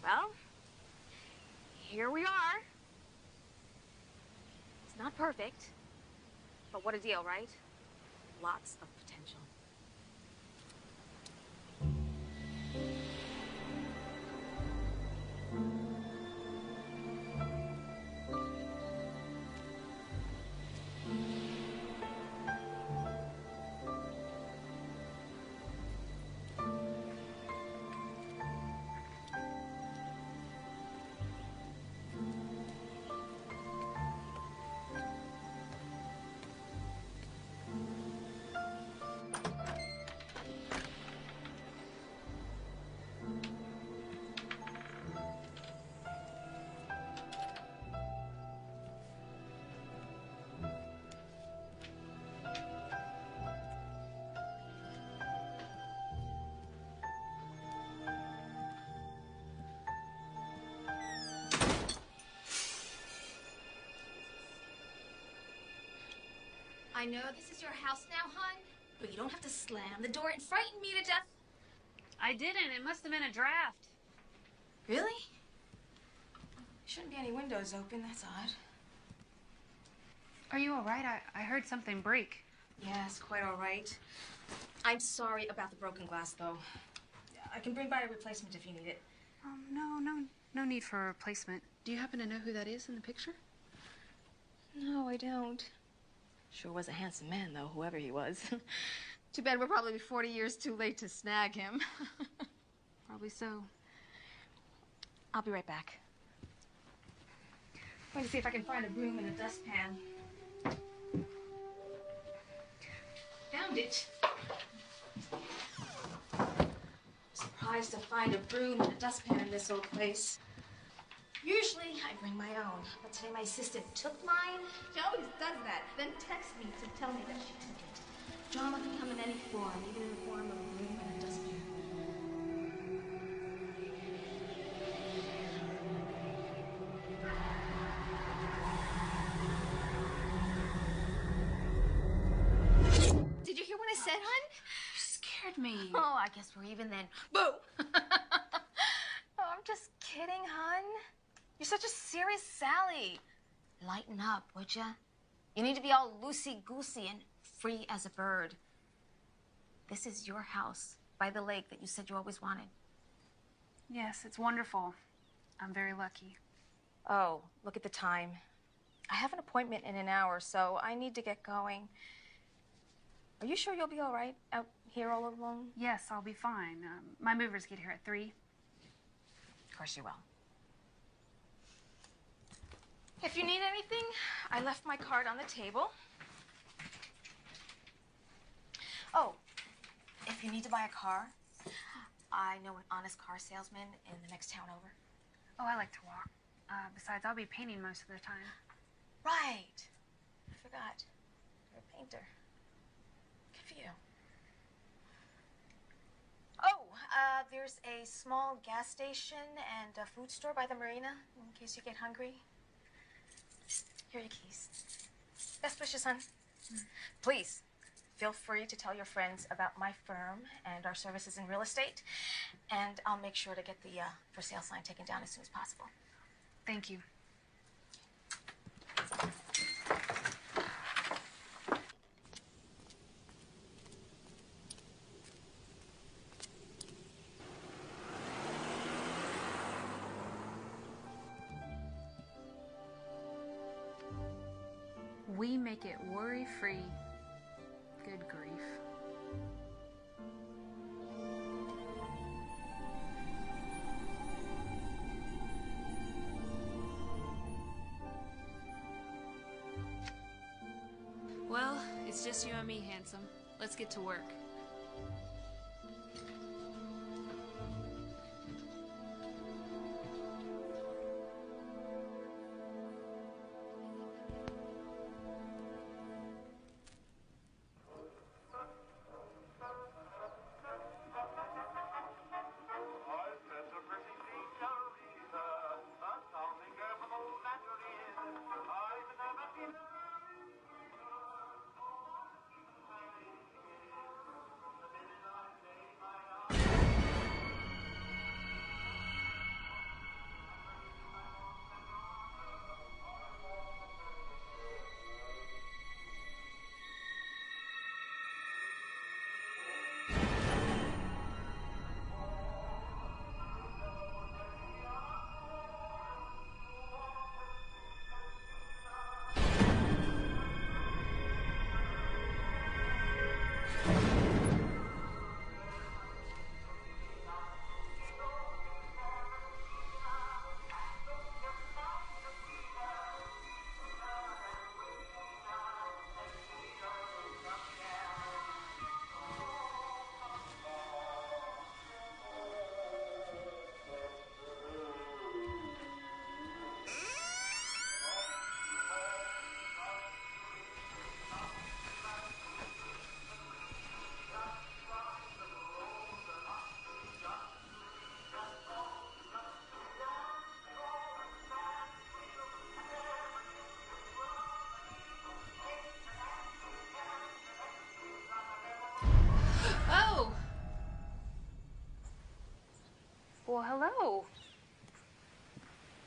Well, here we are. It's not perfect, but what a deal, right? Lots of potential. I know this is your house now, hon, but you don't have to slam the door and frighten me to death. I didn't. It must have been a draft. Really? Shouldn't be any windows open. That's odd. Are you all right? I heard something break. Yes, quite all right. I'm sorry about the broken glass, though. I can bring by a replacement if you need it. No need for a replacement. Do you happen to know who that is in the picture? No, I don't. Sure was a handsome man, though, whoever he was. Too bad we're probably 40 years too late to snag him. Probably so. I'll be right back. I'm going to see if I can find a broom and a dustpan. Found it. Surprised to find a broom and a dustpan in this old place. Usually, I bring my own, but today my assistant took mine. She always does that, then texts me to tell me that she took it. Drama can come in any form, even in the form of a broom and a dustpan. Did you hear what I said, hon? You scared me. Oh, I guess we're even then. Boo! Oh, I'm just kidding, hon. You're such a serious Sally. Lighten up, would ya? You need to be all loosey-goosey and free as a bird. This is your house by the lake that you said you always wanted. Yes, it's wonderful. I'm very lucky. Oh, look at the time. I have an appointment in an hour, so I need to get going. Are you sure you'll be all right out here all alone? Yes, I'll be fine. My movers get here at 3. Of course you will. If you need anything, I left my card on the table. Oh, if you need to buy a car, I know an honest car salesman in the next town over. Oh, I like to walk. Besides, I'll be painting most of the time. Right. I forgot. You're a painter. Good for you. Oh, there's a small gas station and a food store by the marina in case you get hungry. Here are your keys. Best wishes, hon. Please, feel free to tell your friends about my firm and our services in real estate, and I'll make sure to get the for sale sign taken down as soon as possible. Thank you. We make it worry-free. Good grief. Well, it's just you and me, handsome. Let's get to work.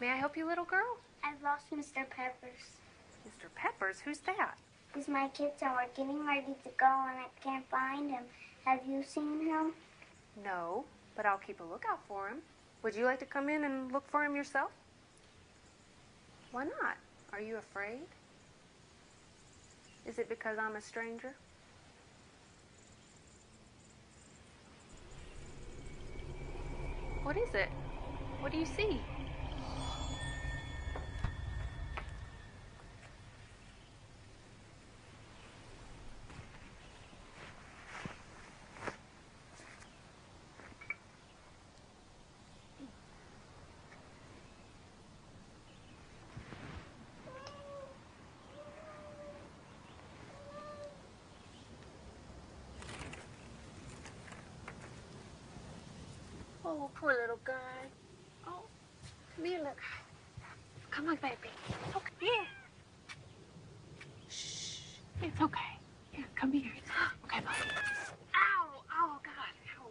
May I help you, little girl? I've lost Mr. Peppers. Mr. Peppers? Who's that? He's my kids and we're getting ready to go and I can't find him. Have you seen him? No, but I'll keep a lookout for him. Would you like to come in and look for him yourself? Why not? Are you afraid? Is it because I'm a stranger? What is it? What do you see? Oh, poor little guy. Oh, come here, look. Come on, baby. Okay. Yeah. Shh. It's okay. Here, come here. Okay, bye. Ow! Oh, God. Ow.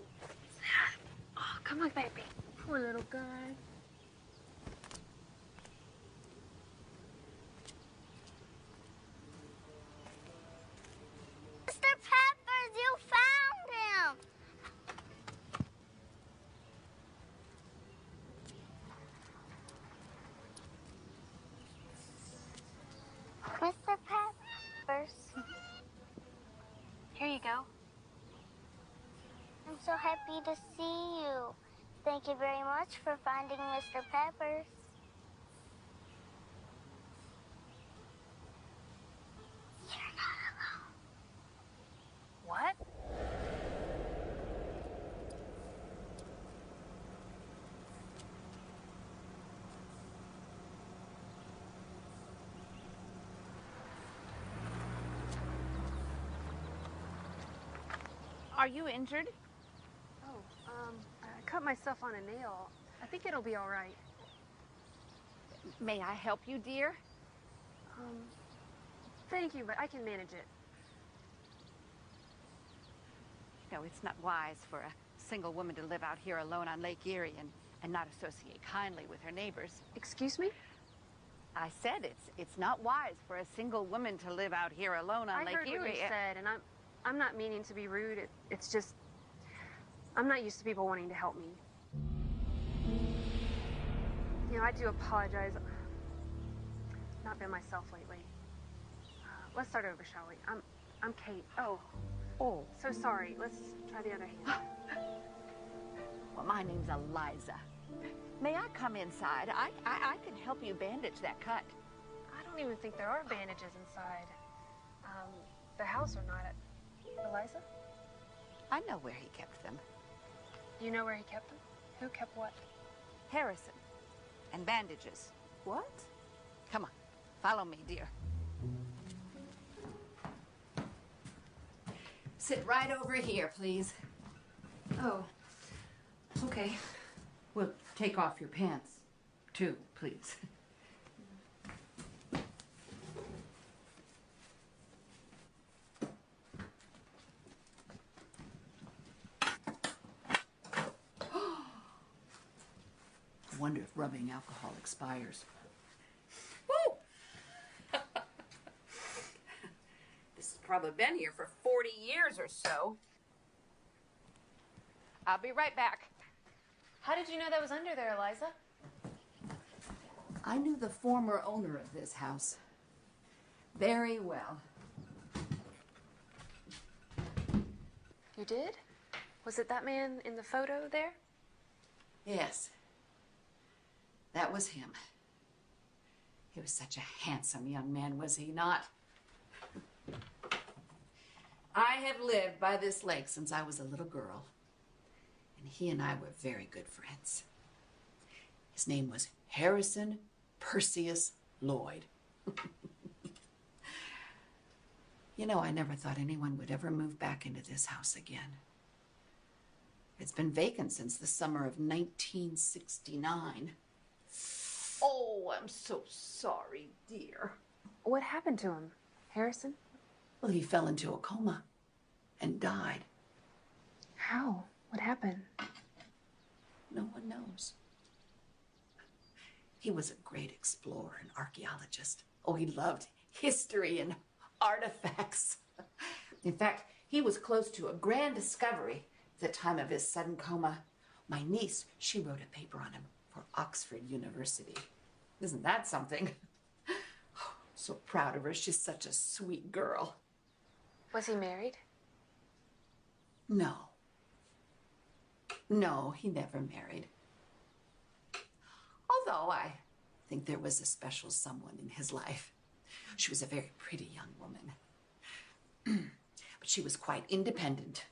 Oh, come on, baby. Poor little guy. Mr. Peppers, you found him! Mr. Peppers. Here you go. I'm so happy to see you. Thank you very much for finding Mr. Peppers. You're not alone. What? Are you injured? Oh, I cut myself on a nail. I think it'll be all right. May I help you, dear? Thank you, but I can manage it. No, it's not wise for a single woman to live out here alone on Lake Erie and not associate kindly with her neighbors. Excuse me? I said it's not wise for a single woman to live out here alone on I Lake heard Erie. what you said, and I'm not meaning to be rude. It's just I'm not used to people wanting to help me. You know, I do apologize. Not been myself lately. Let's start over, shall we? I'm Kate. Oh, so sorry. Let's try the other hand. Well, my name's Eliza. May I come inside? I can help you bandage that cut. I don't even think there are bandages inside. The house or not. Eliza? I know where he kept them. You know where he kept them? Who kept what? Harrison. And bandages. What? Come on, follow me, dear. Sit right over here, please. Oh, okay. Well, take off your pants, too, please. I wonder if rubbing alcohol expires. Woo! This has probably been here for 40 years or so. I'll be right back. How did you know that was under there, Eliza? I knew the former owner of this house very well. You did? Was it that man in the photo there? Yes. That was him. He was such a handsome young man, was he not? I have lived by this lake since I was a little girl, and he and I were very good friends. His name was Harrison Perseus Lloyd. You know, I never thought anyone would ever move back into this house again. It's been vacant since the summer of 1969. Oh, I'm so sorry, dear. What happened to him, Harrison? Well, he fell into a coma and died. How? What happened? No one knows. He was a great explorer and archaeologist. Oh, he loved history and artifacts. In fact, he was close to a grand discovery at the time of his sudden coma. My niece, she wrote a paper on him for Oxford University. Isn't that something? Oh, so proud of her. She's such a sweet girl. Was he married? No. No, he never married. Although I think there was a special someone in his life. She was a very pretty young woman. But she was quite independent.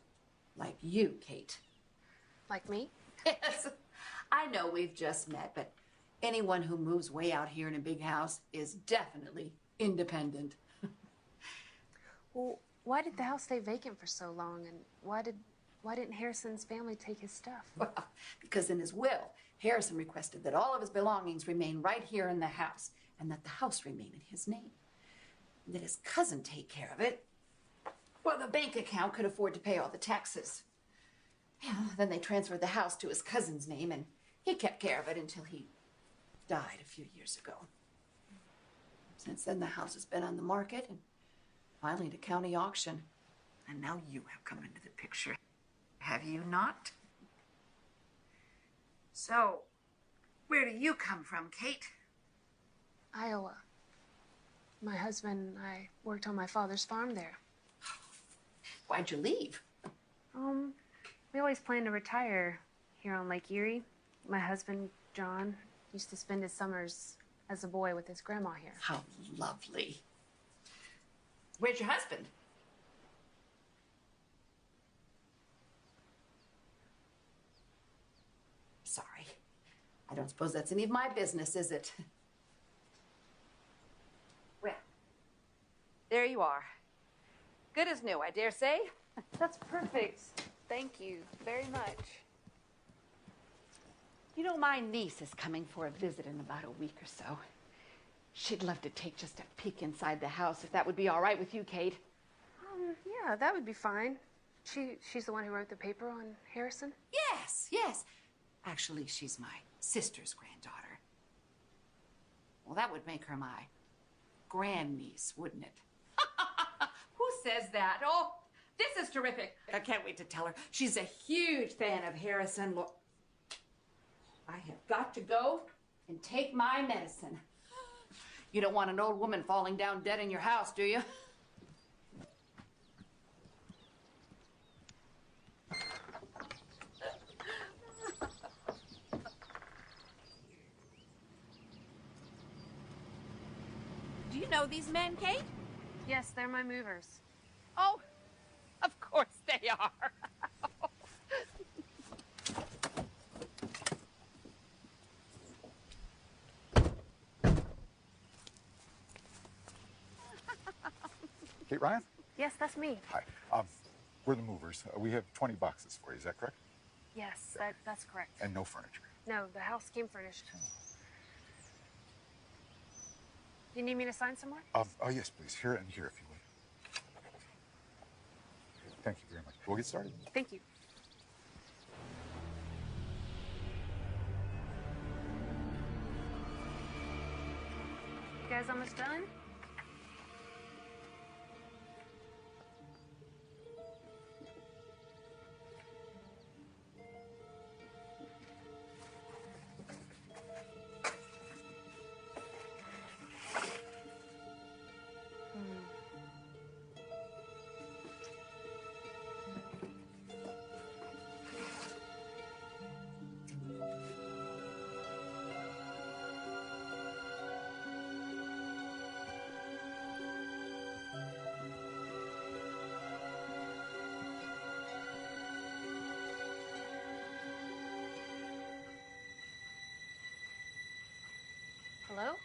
Like you, Kate. Like me? Yes. I know we've just met, but anyone who moves way out here in a big house is definitely independent. Well, why did the house stay vacant for so long, and why didn't Harrison's family take his stuff? Well, because in his will, Harrison requested that all of his belongings remain right here in the house, and that the house remain in his name. And that his cousin take care of it. Well, the bank account could afford to pay all the taxes. Yeah, then they transferred the house to his cousin's name, and he kept care of it until he died a few years ago. Since then, the house has been on the market, and finally at a county auction. And now you have come into the picture. Have you not? So, where do you come from, Kate? Iowa. My husband and I worked on my father's farm there. Why'd you leave? We always planned to retire here on Lake Erie. My husband, John, used to spend his summers as a boy with his grandma here. How lovely. Where's your husband? Sorry. I don't suppose that's any of my business, is it? Well, there you are. Good as new, I dare say. That's perfect. Thank you very much. You know, my niece is coming for a visit in about a week or so. She'd love to take just a peek inside the house, if that would be all right with you, Kate. Yeah, that would be fine. She's the one who wrote the paper on Harrison? Yes, yes. Actually, she's my sister's granddaughter. Well, that would make her my grandniece, wouldn't it? Who says that? Oh, this is terrific. I can't wait to tell her. She's a huge fan of Harrison. Look, I have got to go and take my medicine. You don't want an old woman falling down dead in your house, do you? Do you know these men, Kate? Yes, they're my movers. Oh, of course they are. Kate Ryan? Yes, that's me. Hi. We're the movers. We have 20 boxes for you. Is that correct? Yes, that's correct. And no furniture. No, the house came furnished. You need me to sign somewhere? Oh, yes, please. Here and here, if you would. Thank you very much. We'll get started. Thank you. You guys almost done? Hello?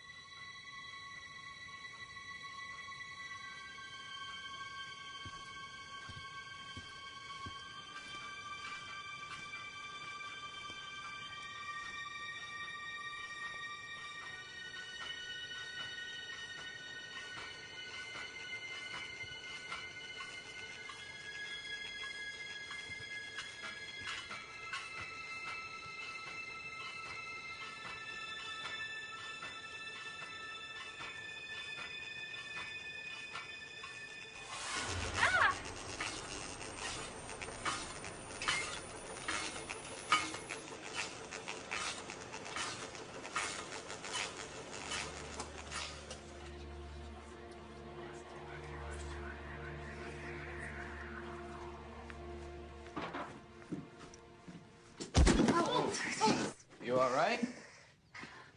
all right?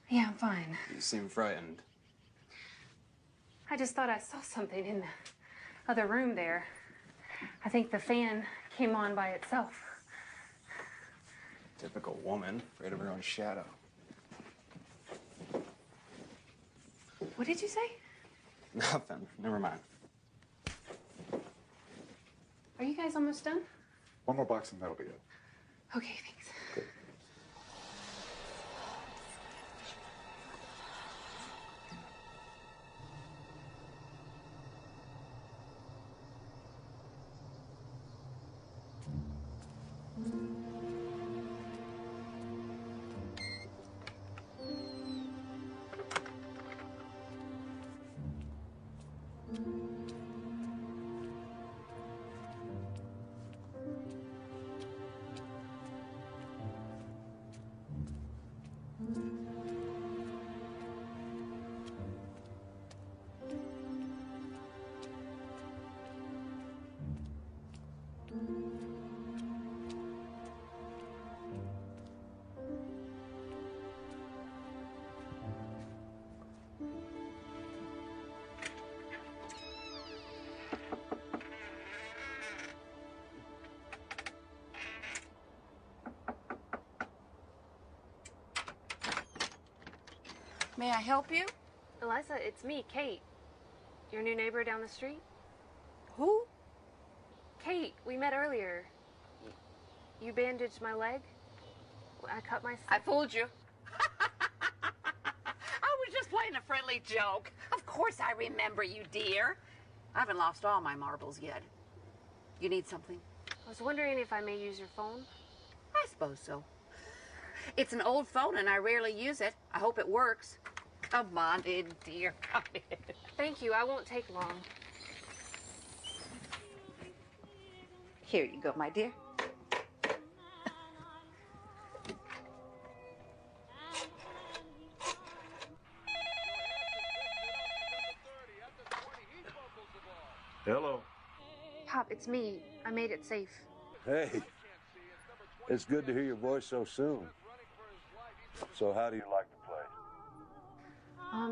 Yeah, I'm fine. You seem frightened. I just thought I saw something in the other room there. I think the fan came on by itself. Typical woman, afraid of her own shadow. What did you say? Nothing. Never mind. Are you guys almost done? One more box and that'll be it. Okay, thanks. Good. May I help you? Eliza, it's me, Kate. Your new neighbor down the street? Who? Kate, we met earlier. You bandaged my leg? I cut myself. I fooled you. I was just playing a friendly joke. Of course I remember you, dear. I haven't lost all my marbles yet. You need something? I was wondering if I may use your phone. I suppose so. It's an old phone and I rarely use it. I hope it works. Come on in, dear. Come in. Thank you. I won't take long. Here you go, my dear. Hello. Pop, it's me. I made it safe. Hey. It's good to hear your voice so soon. So how do you like the place?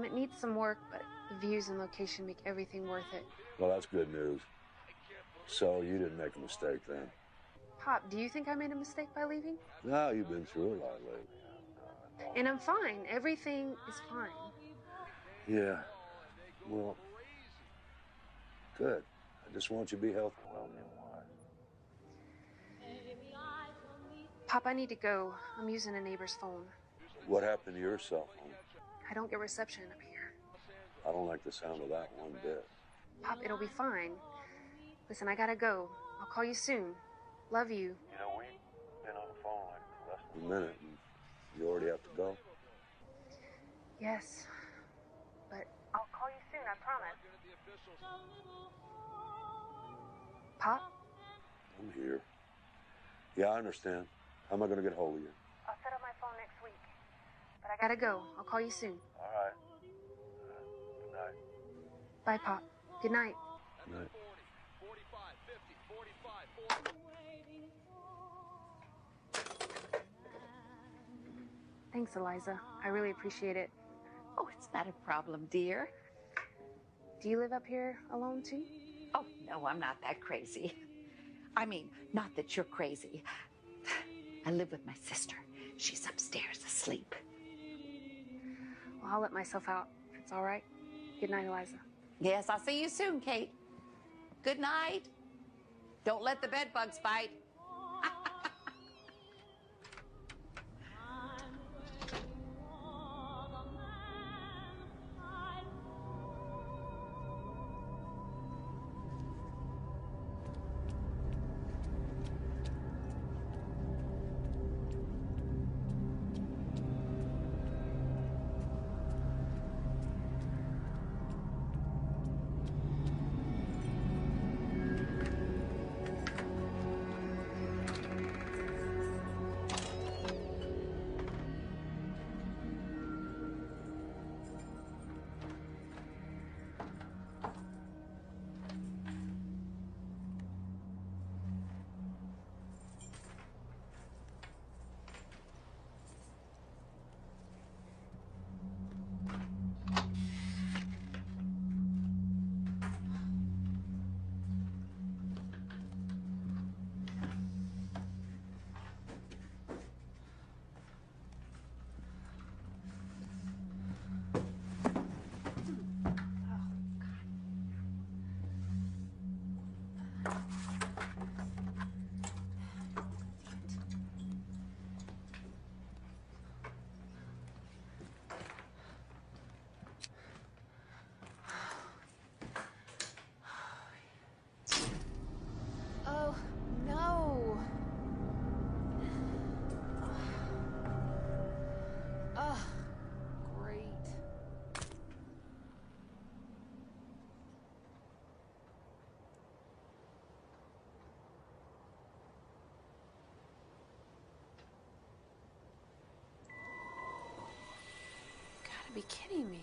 It needs some work, but the views and location make everything worth it. Well, that's good news. So you didn't make a mistake then? Pop, do you think I made a mistake by leaving? No, you've been through a lot lately. And I'm fine. Everything is fine. Yeah. Well, good. I just want you to be healthy and wealthy and wise. Pop, I need to go. I'm using a neighbor's phone. What happened to your cell phone? I don't get reception up here. I don't like the sound of that one bit. Pop, it'll be fine. Listen, I gotta go. I'll call you soon. Love you. You know, we've been on the phone like for less than a minute, and you already have to go. Yes. But I'll call you soon, I promise. Pop? I'm here. Yeah, I understand. How am I going to get hold of you? I'll set up my phone next week. But I gotta go. I'll call you soon. All right. Good night. Bye, Pop. Good night. Good night. Thanks, Eliza. I really appreciate it. Oh, it's not a problem, dear. Do you live up here alone, too? Oh, no, I'm not that crazy. I mean, not that you're crazy. I live with my sister. She's upstairs asleep. Well, I'll let myself out, if it's all right. Good night, Eliza. Yes, I'll see you soon, Kate. Good night. Don't let the bed bugs bite. gotta be kidding me.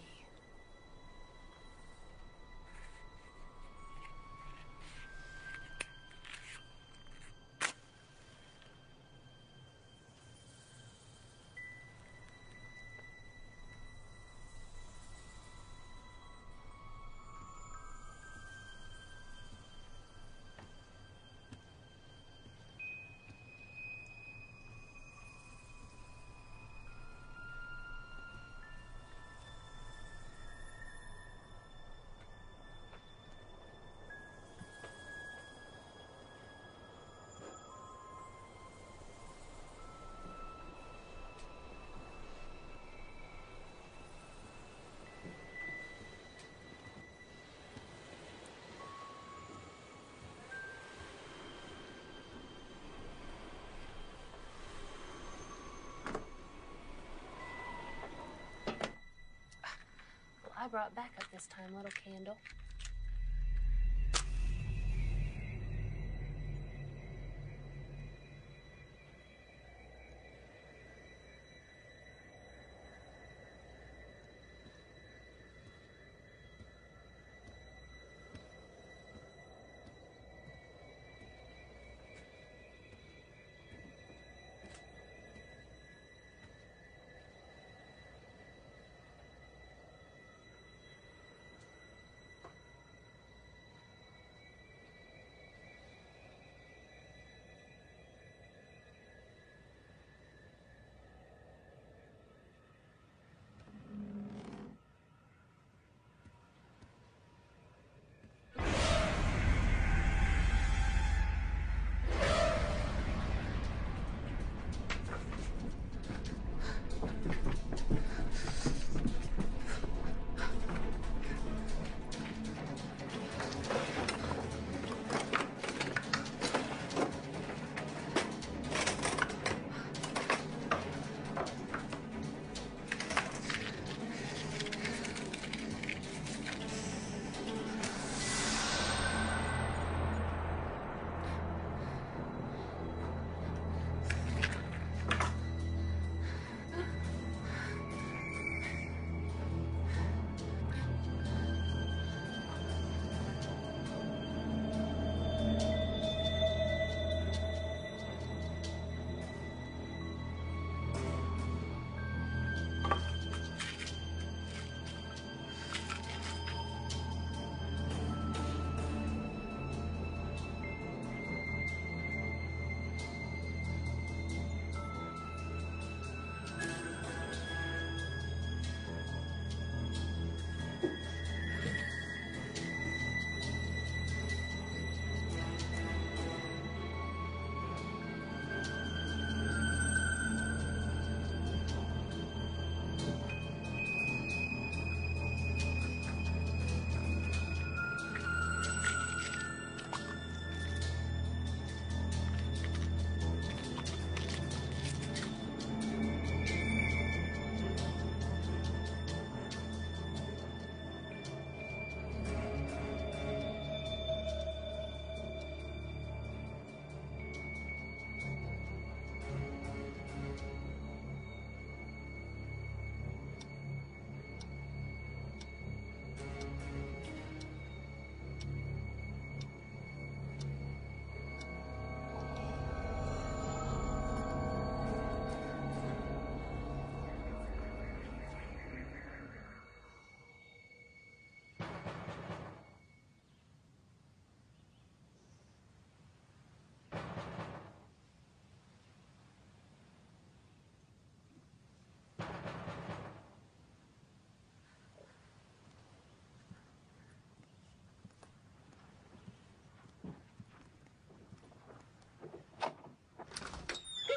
I brought backup this time, little candle.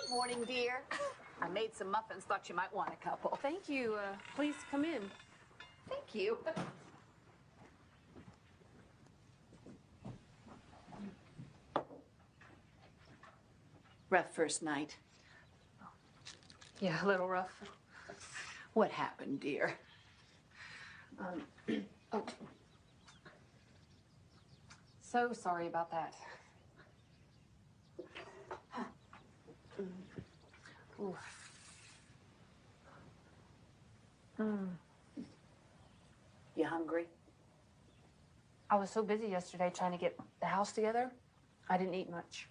Morning, dear. I made some muffins, thought you might want a couple. Thank you. Please come in. Thank you. Rough first night. Yeah, a little rough. What happened, dear? Oh. So sorry about that. Ooh. You hungry? I was so busy yesterday trying to get the house together, I didn't eat much.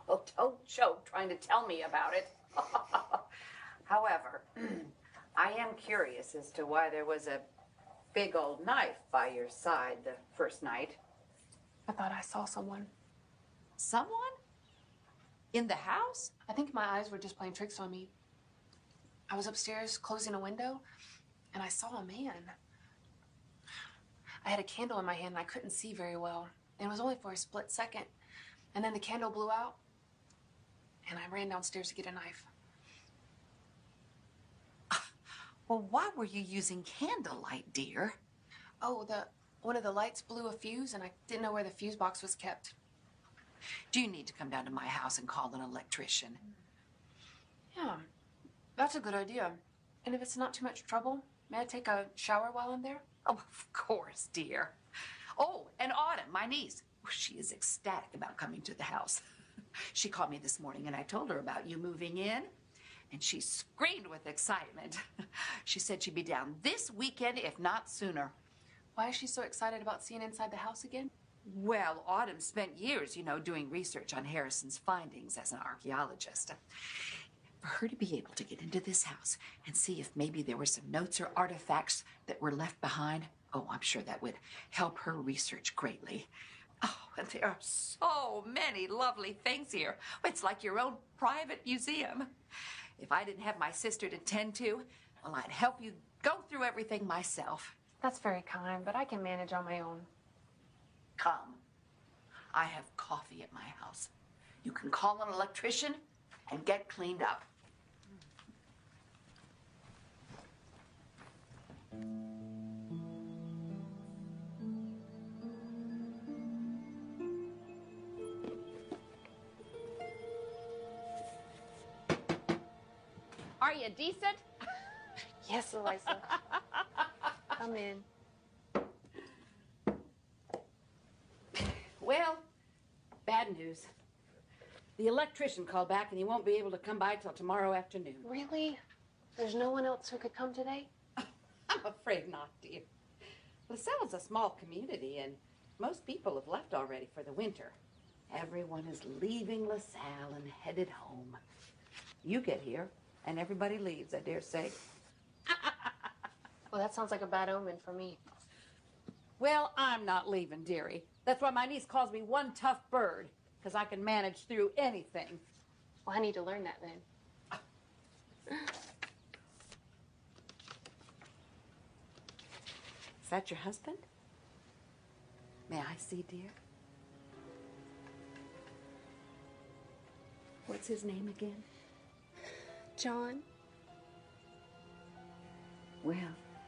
Well, don't joke trying to tell me about it. However, I am curious as to why there was a big old knife by your side the first night. I thought I saw someone. Someone? In the house? I think my eyes were just playing tricks on me. I was upstairs closing a window, and I saw a man. I had a candle in my hand, and I couldn't see very well. And it was only for a split second. And then the candle blew out, and I ran downstairs to get a knife. Well, why were you using candlelight, dear? Oh, one of the lights blew a fuse, and I didn't know where the fuse box was kept. Do you need to come down to my house and call an electrician? Yeah, that's a good idea. And if it's not too much trouble, may I take a shower while I'm there? Oh, of course, dear. Oh, and Autumn, my niece. She is ecstatic about coming to the house. She called me this morning and I told her about you moving in. And she screamed with excitement. She said she'd be down this weekend, if not sooner. Why is she so excited about seeing inside the house again? Well, Autumn spent years, doing research on Harrison's findings as an archaeologist. For her to be able to get into this house and see if maybe there were some notes or artifacts that were left behind, oh, I'm sure that would help her research greatly. Oh, and there are so many lovely things here. It's like your own private museum. If I didn't have my sister to tend to, well, I'd help you go through everything myself. That's very kind, but I can manage on my own. Come. I have coffee at my house. You can call an electrician and get cleaned up. Are you decent? Yes, Eliza. Come in. Well, bad news. The electrician called back and he won't be able to come by till tomorrow afternoon. Really? There's no one else who could come today? I'm afraid not, dear. LaSalle's a small community and most people have left already for the winter. Everyone is leaving LaSalle and headed home. You get here and everybody leaves, I dare say. Well, that sounds like a bad omen for me. Well, I'm not leaving, dearie. That's why my niece calls me one tough bird, because I can manage through anything. Well, I need to learn that then. Is that your husband? May I see, dear? What's his name again? John? Well,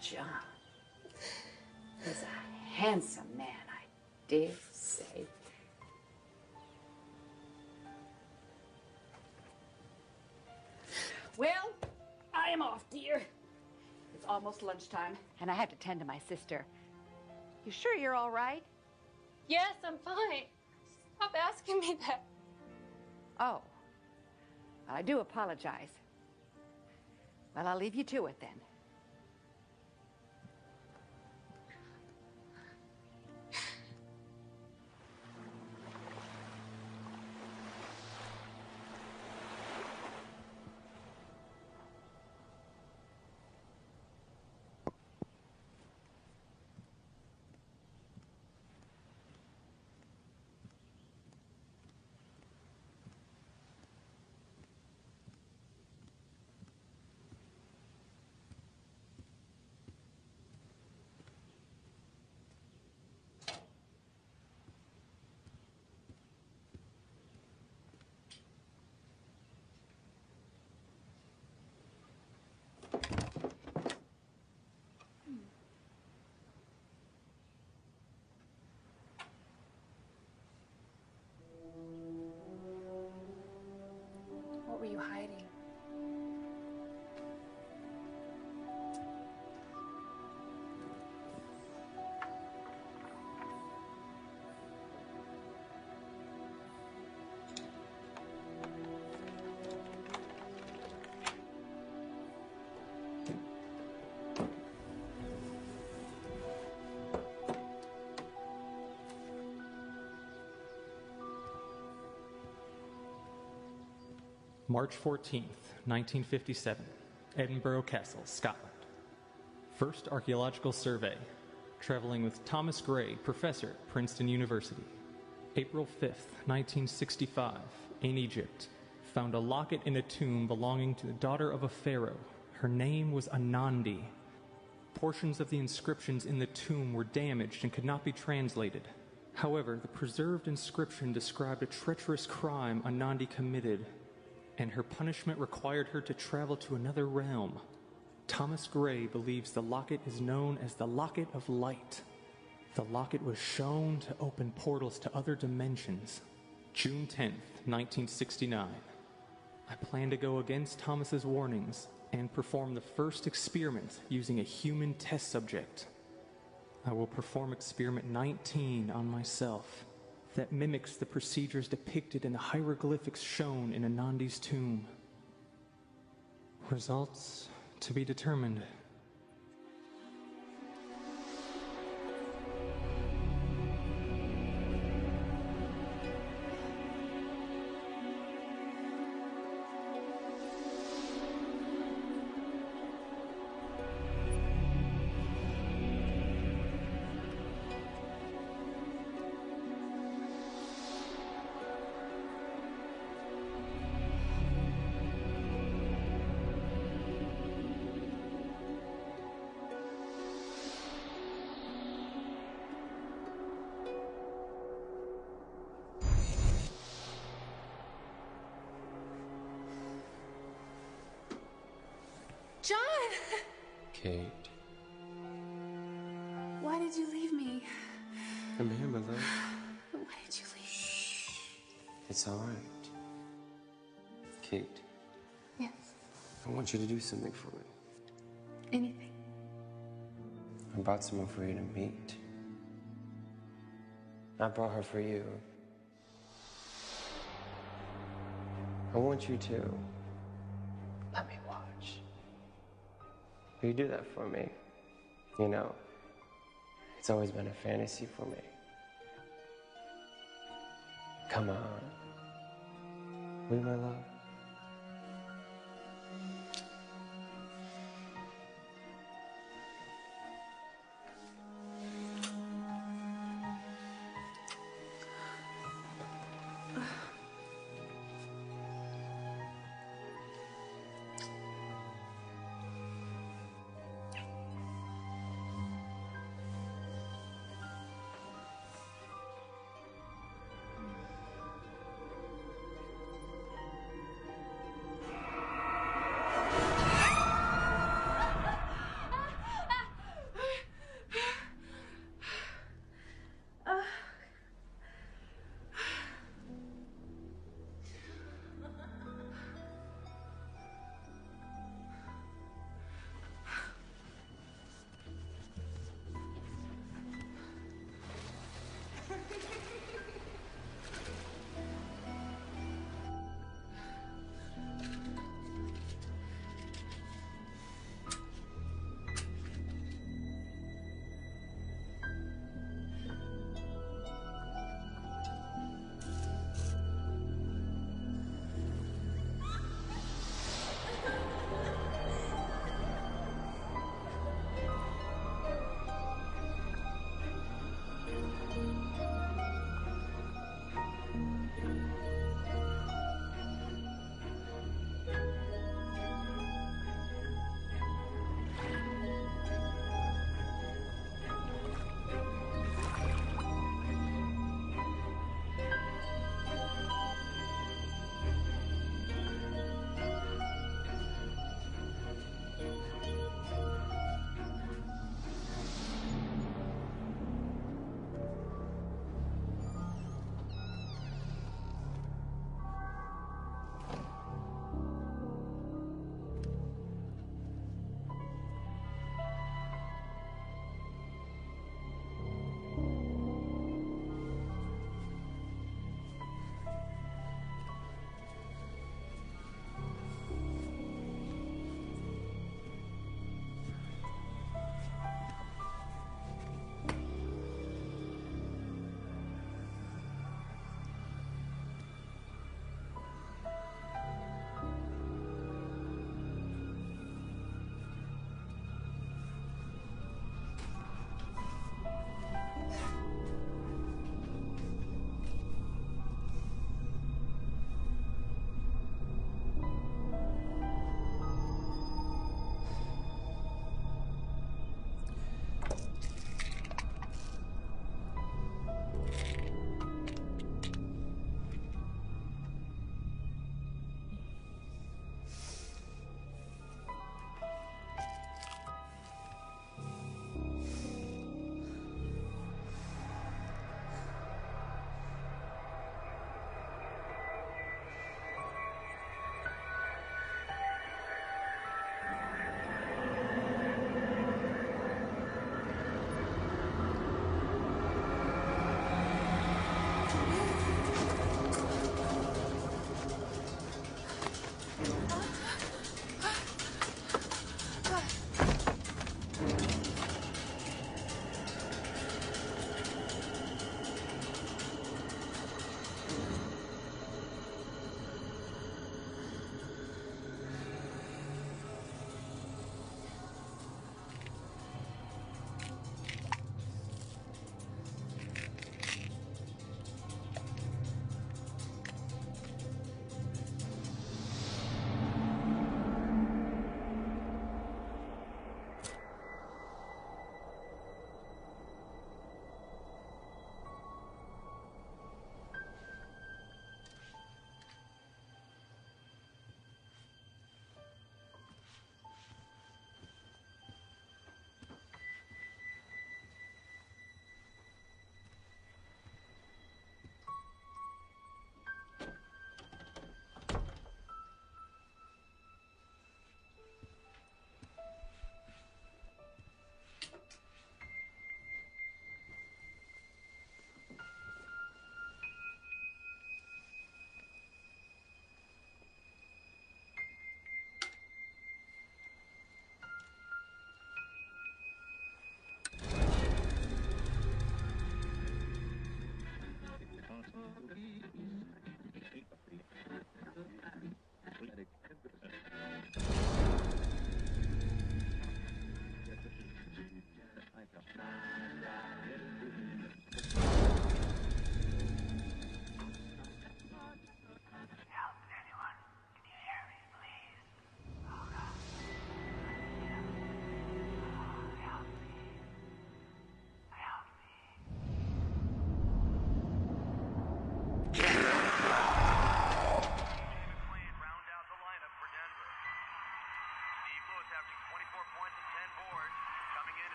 John is a handsome man, I dare say. Well, I am off, dear. It's almost lunchtime, and I have to tend to my sister. You sure you're all right? Yes, I'm fine. Stop asking me that. Oh. Well, I do apologize. Well, I'll leave you to it then. March 14th, 1957, Edinburgh Castle, Scotland. First archaeological survey, traveling with Thomas Gray, professor at Princeton University. April 5th, 1965, in Egypt, found a locket in a tomb belonging to the daughter of a pharaoh. Her name was Anandi. Portions of the inscriptions in the tomb were damaged and could not be translated. However, the preserved inscription described a treacherous crime Anandi committed, and her punishment required her to travel to another realm. Thomas Gray believes the locket is known as the Locket of Light. The locket was shown to open portals to other dimensions. June 10th, 1969. I plan to go against Thomas's warnings and perform the first experiment using a human test subject. I will perform experiment 19 on myself that mimics the procedures depicted in the hieroglyphics shown in Anandi's tomb. Results to be determined. John! Kate. Why did you leave me? I'm here, my love. Why did you leave? It's all right. Kate. Yes. I want you to do something for me. Anything. I brought someone for you to meet. I brought her for you. I want you to let me watch. Will you do that for me? You know, it's always been a fantasy for me. Come on. Will you, my love?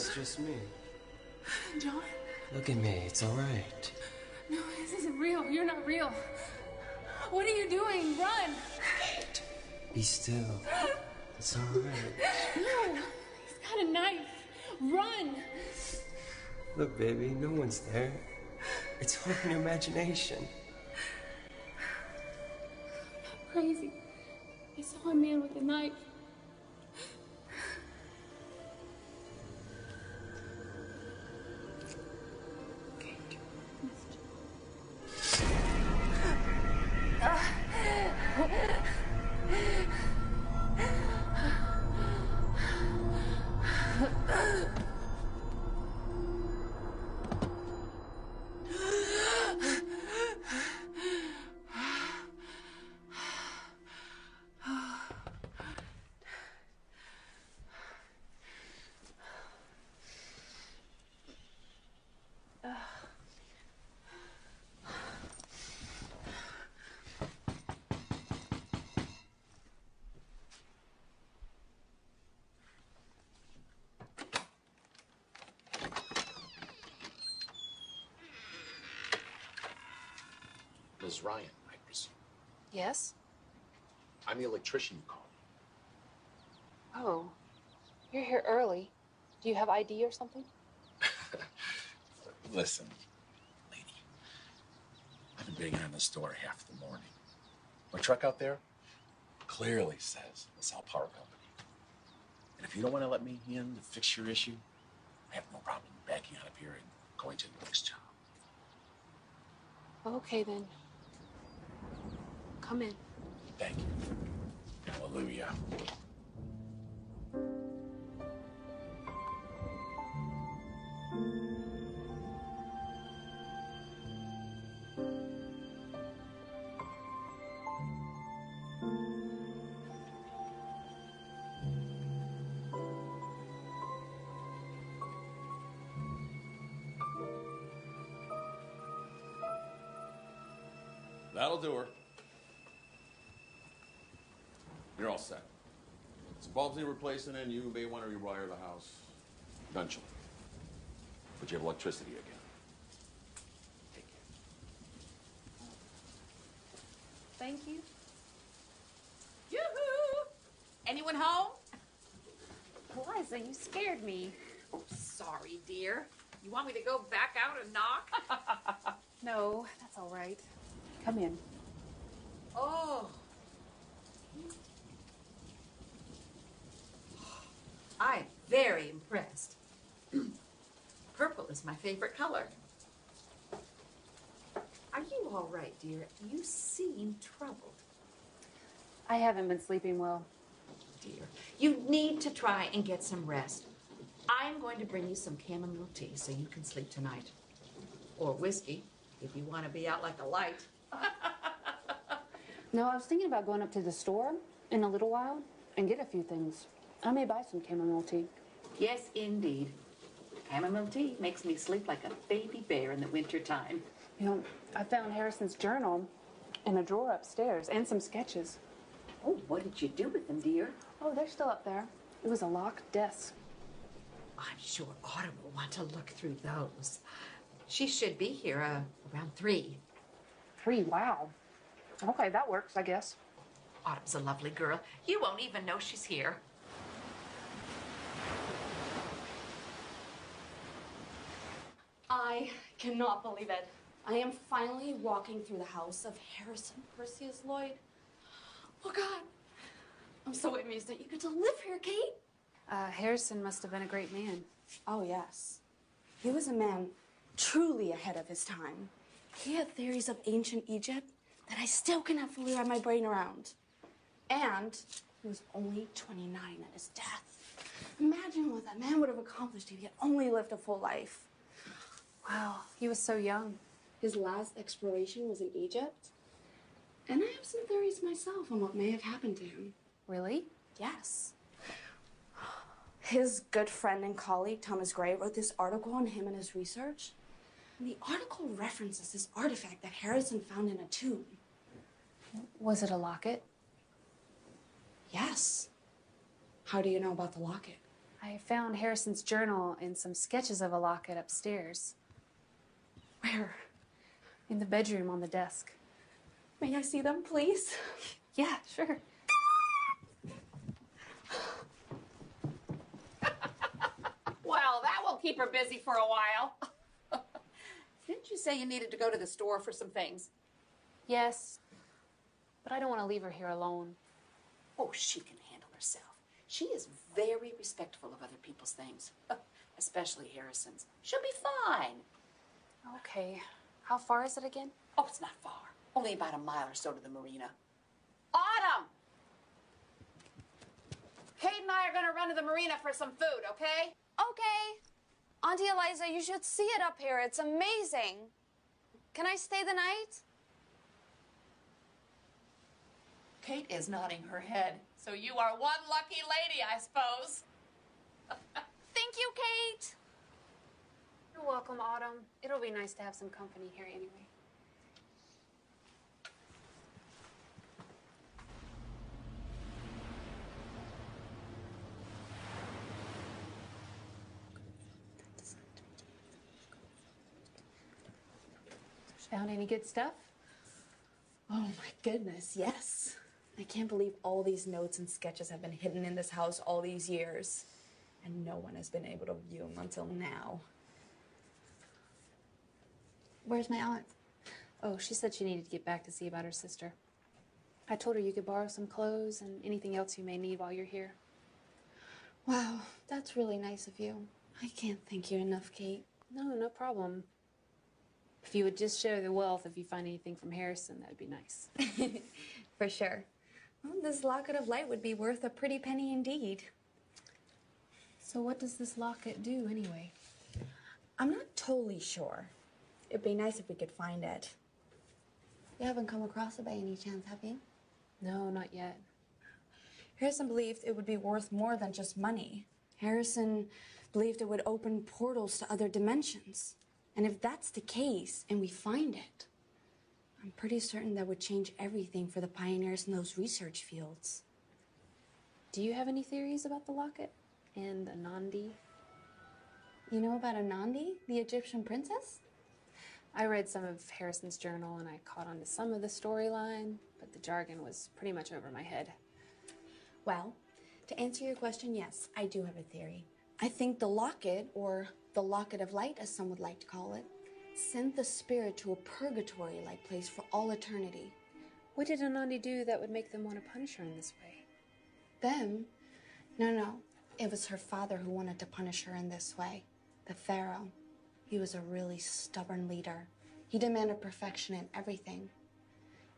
It's just me. John? Look at me. It's all right. No, this isn't real. You're not real. What are you doing? Run! Be still. It's all right. No! He's got a knife. Run! Look, baby, no one's there. It's all in your imagination. Crazy. I saw a man with a knife. Ms. Ryan, I presume. Yes? I'm the electrician you called. Oh, you're here early. Do you have ID or something? Listen, lady, I've been banging on this door half the morning. My truck out there clearly says LaSalle Power Company. And if you don't want to let me in to fix your issue, I have no problem backing out of here and going to the next job. Okay, then. Come in. Thank you. Hallelujah. That'll do her. You're all set. Some bulbs need replacing, and you may want to rewire the house eventually. But you have electricity again. Take care. Thank you. Yoo-hoo! Anyone home? Eliza, you scared me. Oh, sorry, dear. You want me to go back out and knock? No, that's all right. Come in. Oh. I'm very impressed. Purple is my favorite color. Are you all right, dear? You seem troubled. I haven't been sleeping well. Dear, you need to try and get some rest. I'm going to bring you some chamomile tea so you can sleep tonight. Or whiskey, if you want to be out like a light. No, I was thinking about going up to the store in a little while and get a few things. I may buy some chamomile tea. Yes, indeed. Chamomile tea makes me sleep like a baby bear in the wintertime. You know, I found Harrison's journal in a drawer upstairs and some sketches. Oh, what did you do with them, dear? Oh, they're still up there. It was a locked desk. I'm sure Autumn will want to look through those. She should be here around 3. 3, wow. Okay, that works, I guess. Autumn's a lovely girl. You won't even know she's here. I cannot believe it. I am finally walking through the house of Harrison Perseus Lloyd. Oh, God. I'm so amazed that you get to live here, Kate. Harrison must have been a great man. Oh, yes. He was a man truly ahead of his time. He had theories of ancient Egypt that I still cannot fully wrap my brain around. And he was only 29 at his death. Imagine what that man would have accomplished if he had only lived a full life. Wow, he was so young. His last exploration was in Egypt. And I have some theories myself on what may have happened to him. Really? Yes. His good friend and colleague, Thomas Gray, wrote this article on him and his research. And the article references this artifact that Harrison found in a tomb. Was it a locket? Yes. How do you know about the locket? I found Harrison's journal and some sketches of a locket upstairs. Where? In the bedroom on the desk. May I see them, please? Yeah, sure. Well, that will keep her busy for a while. Didn't you say you needed to go to the store for some things? Yes, but I don't want to leave her here alone. Oh, she can handle herself. She is very respectful of other people's things, especially Harrison's. She'll be fine. Okay. How far is it again? Oh, it's not far. Only about a mile or so to the marina. Autumn! Kate and I are going to run to the marina for some food, okay? Okay. Auntie Eliza, you should see it up here. It's amazing. Can I stay the night? Kate is nodding her head. So you are one lucky lady, I suppose. Thank you, Kate. You're welcome, Autumn. It'll be nice to have some company here anyway. Found any good stuff? Oh my goodness, yes. I can't believe all these notes and sketches have been hidden in this house all these years. And no one has been able to view them until now. Where's my aunt? Oh, she said she needed to get back to see about her sister. I told her you could borrow some clothes and anything else you may need while you're here. Wow, that's really nice of you. I can't thank you enough, Kate. No problem. If you would just share the wealth if you find anything from Harrison, that would be nice. For sure. Well, this locket of light would be worth a pretty penny indeed. So what does this locket do anyway? I'm not totally sure. It'd be nice if we could find it. You haven't come across it by any chance, have you? No, not yet. Harrison believed it would be worth more than just money. Harrison believed it would open portals to other dimensions. And if that's the case, and we find it, I'm pretty certain that would change everything for the pioneers in those research fields. Do you have any theories about the locket and Anandi? You know about Anandi, the Egyptian princess? I read some of Harrison's journal and I caught on to some of the storyline, but the jargon was pretty much over my head. Well, to answer your question, yes, I do have a theory. I think the locket, or the locket of light as some would like to call it, sent the spirit to a purgatory-like place for all eternity. What did Anandi do that would make them want to punish her in this way? Them? No. It was her father who wanted to punish her in this way. The pharaoh. He was a really stubborn leader. He demanded perfection in everything.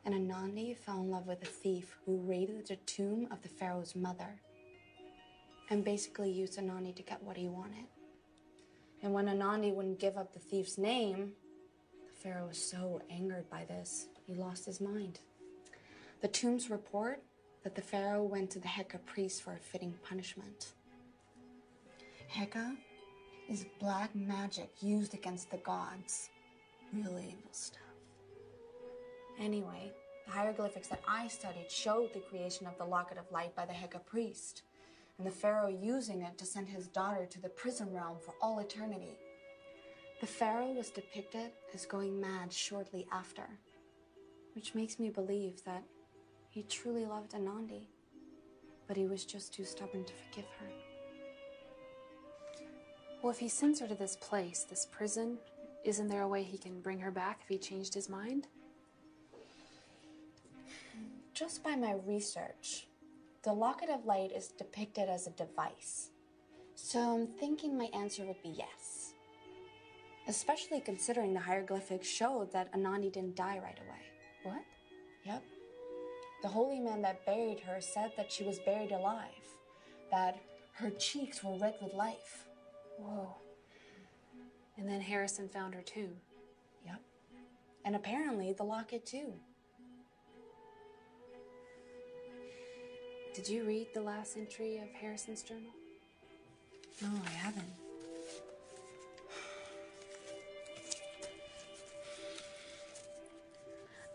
And Anandi fell in love with a thief who raided the tomb of the pharaoh's mother and basically used Anandi to get what he wanted. And when Anandi wouldn't give up the thief's name, the pharaoh was so angered by this, he lost his mind. The tombs report that the pharaoh went to the Heka priest for a fitting punishment. Heka is black magic used against the gods. Really evil stuff. Anyway, the hieroglyphics that I studied showed the creation of the Locket of Light by the Heka priest, and the pharaoh using it to send his daughter to the prison realm for all eternity. The pharaoh was depicted as going mad shortly after, which makes me believe that he truly loved Anandi, but he was just too stubborn to forgive her. Well, if he sends her to this place, this prison, isn't there a way he can bring her back if he changed his mind? Just by my research, the Locket of Light is depicted as a device. So I'm thinking my answer would be yes. Especially considering the hieroglyphics showed that Anandi didn't die right away. What? Yep. The holy man that buried her said that she was buried alive, that her cheeks were red with life. Whoa. And then Harrison found her tomb. Yep. And apparently the locket too. Did you read the last entry of Harrison's journal? No, I haven't.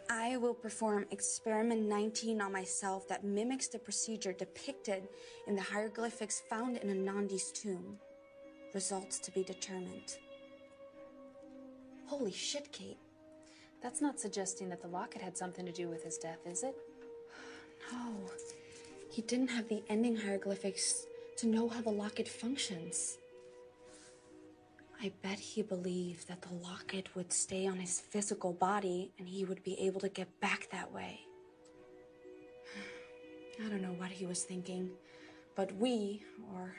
I I will perform experiment 19 on myself that mimics the procedure depicted in the hieroglyphics found in Anandi's tomb. Results to be determined. Holy shit, Kate. That's not suggesting that the locket had something to do with his death, is it? No. He didn't have the ending hieroglyphics to know how the locket functions. I bet he believed that the locket would stay on his physical body and he would be able to get back that way. I don't know what he was thinking, but we, or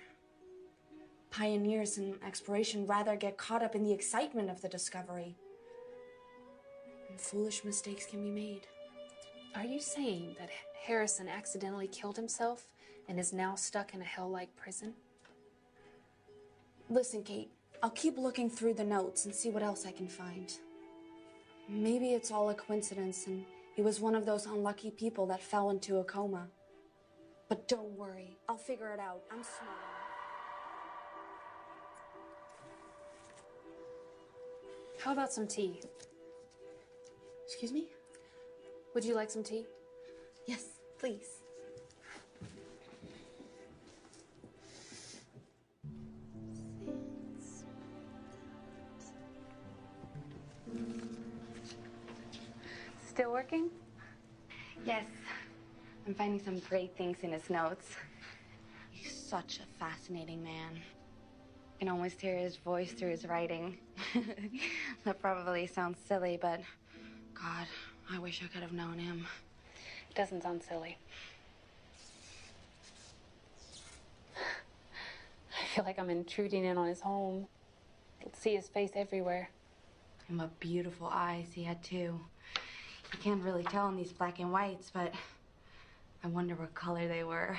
pioneers in exploration, rather get caught up in the excitement of the discovery. And foolish mistakes can be made. Are you saying that Harrison accidentally killed himself and is now stuck in a hell-like prison? Listen, Kate, I'll keep looking through the notes and see what else I can find. Maybe it's all a coincidence and he was one of those unlucky people that fell into a coma. But don't worry, I'll figure it out. I'm smart. How about some tea? Excuse me? Would you like some tea? Yes, please. Still working? Yes. I'm finding some great things in his notes. He's such a fascinating man. I can almost hear his voice through his writing. That probably sounds silly, but God, I wish I could have known him. It doesn't sound silly. I feel like I'm intruding in on his home. I can see his face everywhere. And what beautiful eyes he had, too. You can't really tell in these black and whites, but I wonder what color they were.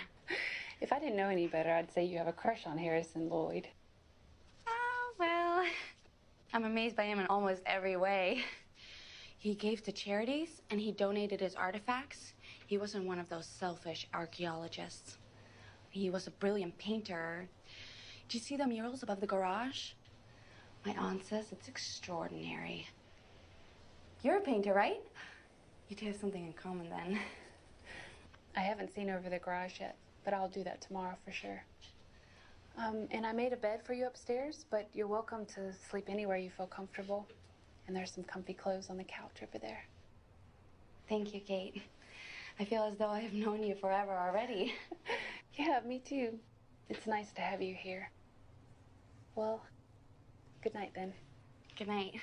If I didn't know any better, I'd say you have a crush on Harrison Lloyd. Oh, well, I'm amazed by him in almost every way. He gave to charities, and he donated his artifacts. He wasn't one of those selfish archaeologists. He was a brilliant painter. Do you see the murals above the garage? My aunt says it's extraordinary. You're a painter, right? You two have something in common, then. I haven't seen over the garage yet, but I'll do that tomorrow for sure. And I made a bed for you upstairs, but you're welcome to sleep anywhere you feel comfortable. And there's some comfy clothes on the couch over there. Thank you, Kate. I feel as though I have known you forever already. Yeah, me too. It's nice to have you here. Well, good night then. Good night.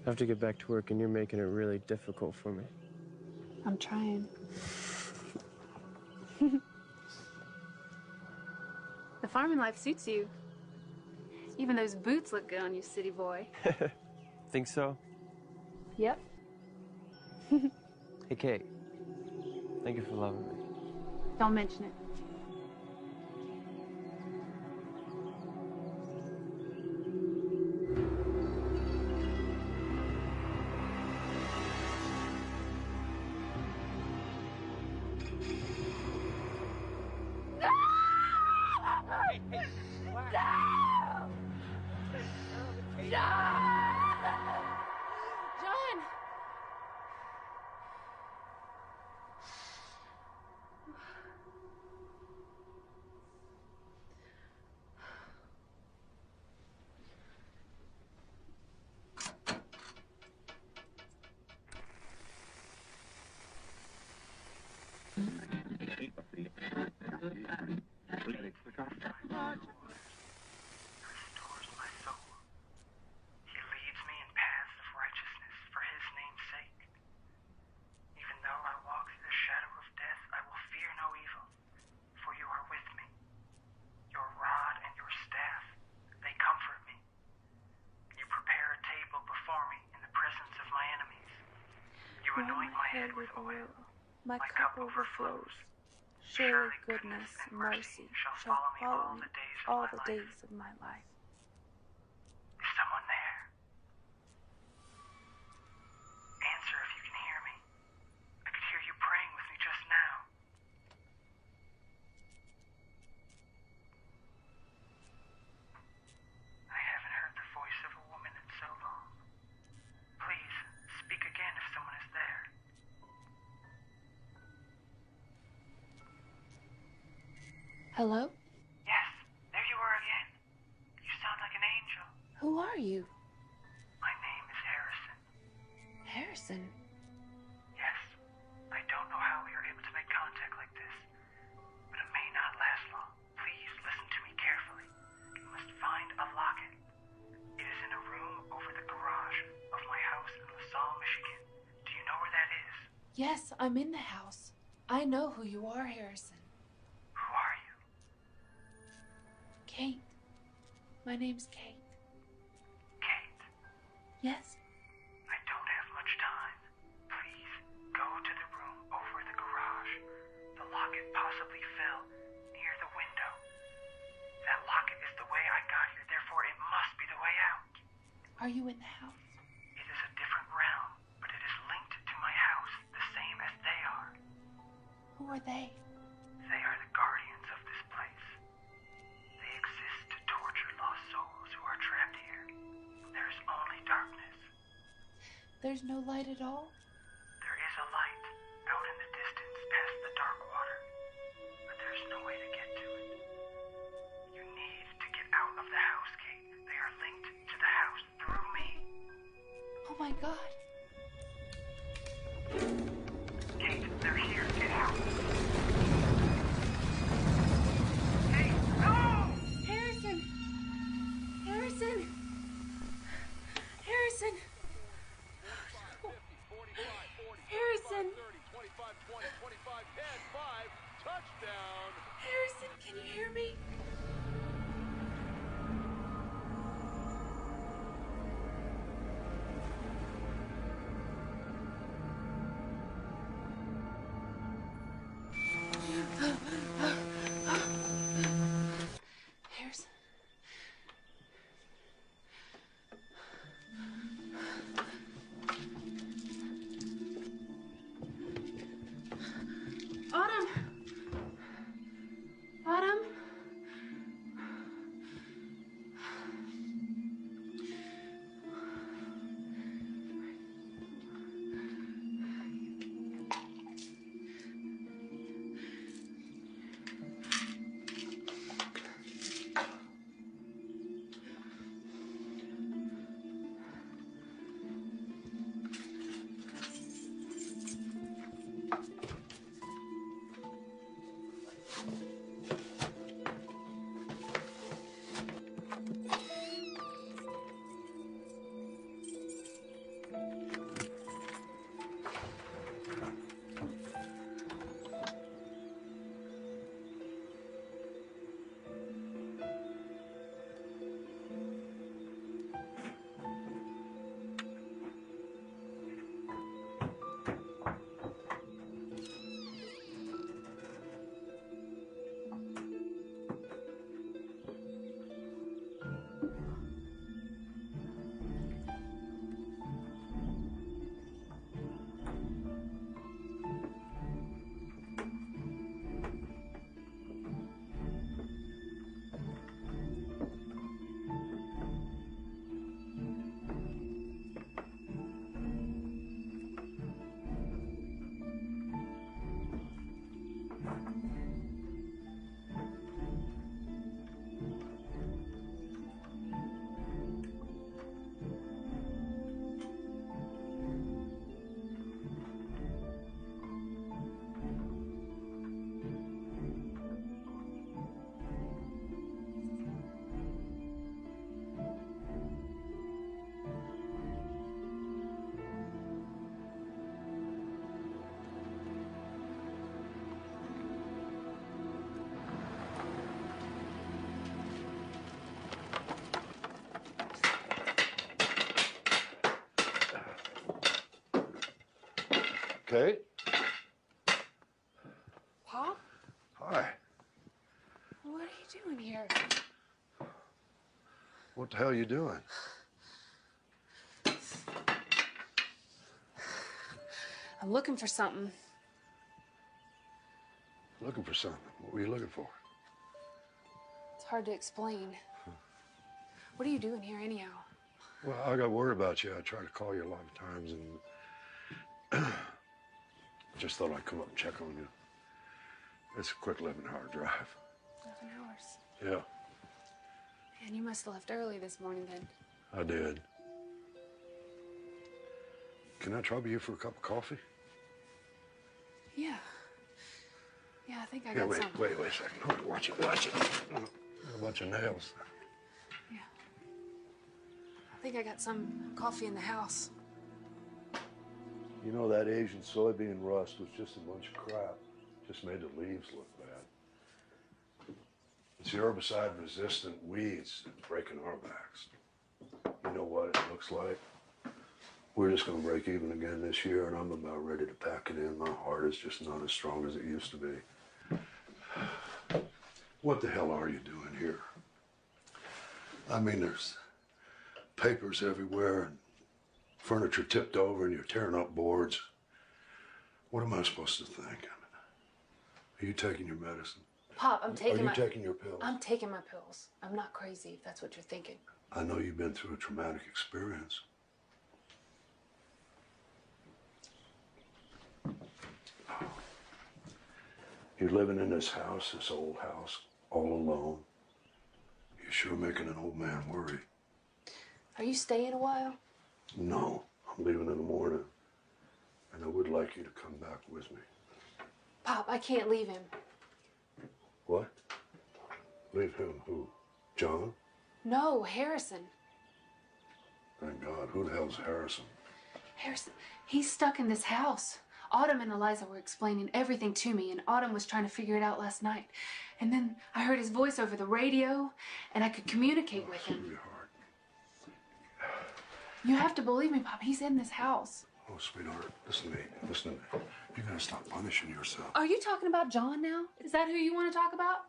I have to get back to work, and you're making it really difficult for me. I'm trying. The farming life suits you. Even those boots look good on you, city boy. Think so? Yep. Hey, Kate. Thank you for loving me. Don't mention it. anoint my head with oil. My cup overflows. Surely goodness and mercy shall follow me all the days of my life. Is someone there? Answer if you can hear me. I could hear you praying with me just now. I haven't heard the voice of a woman in so long. Please, speak again if someone is there. Hello? Yes, there you are again. You sound like an angel. Who are you? My name is Harrison. Harrison? Yes, I don't know how we are able to make contact like this, but it may not last long. Please listen to me carefully. You must find a locket. It is in a room over the garage of my house in LaSalle, Michigan. Do you know where that is? Yes, I'm in the house. I know who you are, Harrison. Who are you? Kate. My name's Kate. Kate. Yes. I don't have much time. Please, go to the room over the garage. The locket possibly fell near the window. That locket is the way I got here, therefore it must be the way out. Are you in the house? It is a different realm, but it is linked to my house, the same as they are. Who are they? They are the guardians of this place. They exist to torture lost souls who are trapped here. There is only darkness. There's no light at all? There is a light out in the distance past the dark water, but there's no way to get to it. You need to get out of the house, Kate. They are linked to the house through me. Oh my God. Kate, they're here. Get out. Kate, no! Harrison! Harrison! Harrison! Harrison! Harrison, can you hear me? Harrison. Kate? Pop? Hi. What are you doing here? What the hell are you doing? I'm looking for something. Looking for something. What were you looking for? It's hard to explain. What are you doing here anyhow? Well, I got worried about you. I tried to call you a lot of times and just thought I'd come up and check on you. It's a quick 11-hour drive. 11 hours. Yeah, Man, you must have left early this morning then. I did. Can I trouble you for a cup of coffee? Yeah. Yeah, I think I Here, got wait some. a second. Hold it, watch it. Got a bunch of nails. Yeah. I think I got some coffee in the house. You know, that Asian soybean rust was just a bunch of crap. Just made the leaves look bad. It's the herbicide-resistant weeds that's breaking our backs. You know what it looks like? We're just going to break even again this year, and I'm about ready to pack it in. My heart is just not as strong as it used to be. What the hell are you doing here? I mean, there's papers everywhere and furniture tipped over, and you're tearing up boards. What am I supposed to think? Are you taking your medicine? Pop, I'm taking Are you taking your pills? I'm taking my pills. I'm not crazy, if that's what you're thinking. I know you've been through a traumatic experience. You're living in this house, this old house, all alone. You're sure making an old man worry. Are you staying a while? No, I'm leaving in the morning. And I would like you to come back with me. Pop, I can't leave him. What? Leave him? Who? John? No, Harrison. Thank God. Who the hell's Harrison? Harrison, he's stuck in this house. Autumn and Eliza were explaining everything to me, and Autumn was trying to figure it out last night. And then I heard his voice over the radio, and I could communicate with him. Sweetheart. You have to believe me, Pop. He's in this house. Oh, sweetheart, listen to me. Listen to me. You gotta stop punishing yourself. Are you talking about John now? Is that who you want to talk about?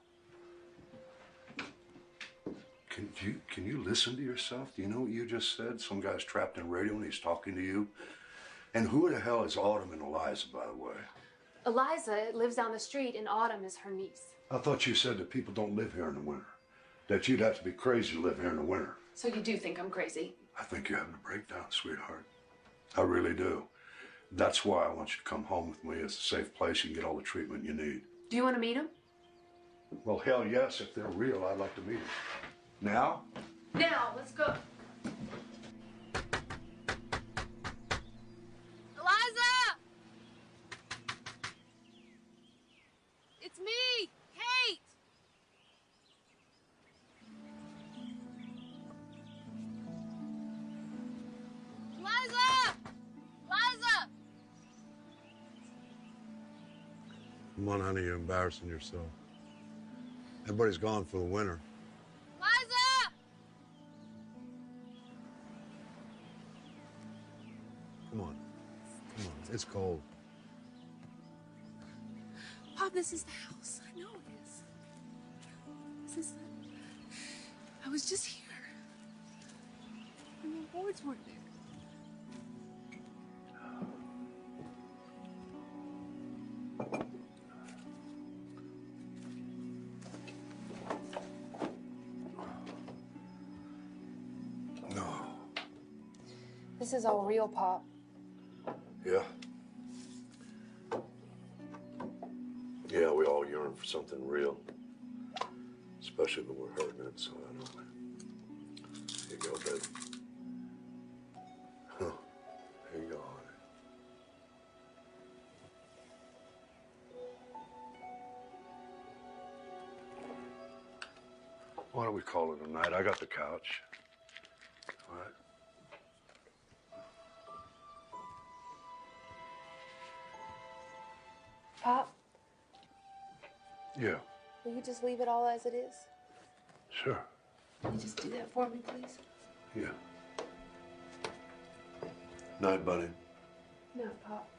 Can you listen to yourself? Do you know what you just said? Some guy's trapped in radio and he's talking to you. And who the hell is Autumn and Eliza, by the way? Eliza lives down the street, and Autumn is her niece. I thought you said that people don't live here in the winter. That you'd have to be crazy to live here in the winter. So you do think I'm crazy? I think you're having a breakdown, sweetheart. I really do. That's why I want you to come home with me. It's a safe place. You can get all the treatment you need. Do you want to meet him? Well, hell yes. If they're real, I'd like to meet them. Now? Now, let's go. Eliza! It's me, Kate! Eliza! Eliza! Come on, honey, you're embarrassing yourself. Everybody's gone for the winter. Eliza! Come on. Come on. It's cold. Pop, this is the house. I know it is. This is the... I was just here. And the boards weren't there. No. This is all real, Pop. Yeah. Yeah, we all yearn for something real. Especially when we're hurting inside, aren't we? Here you go, baby. Huh. Here you go, honey. Why don't we call it a night? I got the couch. All right. Pop, Yeah, will you just leave it all as it is? sure. Can you just do that for me, please? Yeah. Night, buddy. No, Pop.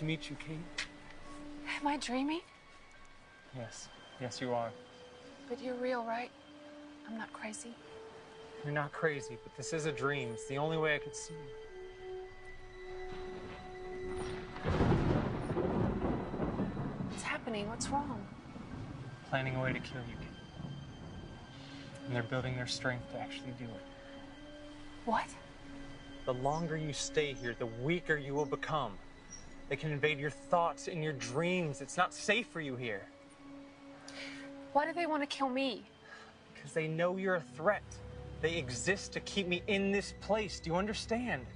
to meet you, Kate. Am I dreaming? Yes. Yes, you are. But you're real, right? I'm not crazy. You're not crazy, but this is a dream. It's the only way I could see you. What's happening? What's wrong? Planning a way to kill you, Kate. And they're building their strength to actually do it. What? The longer you stay here, the weaker you will become. They can invade your thoughts and your dreams. It's not safe for you here. Why do they want to kill me? Because they know you're a threat. They exist to keep me in this place. Do you understand?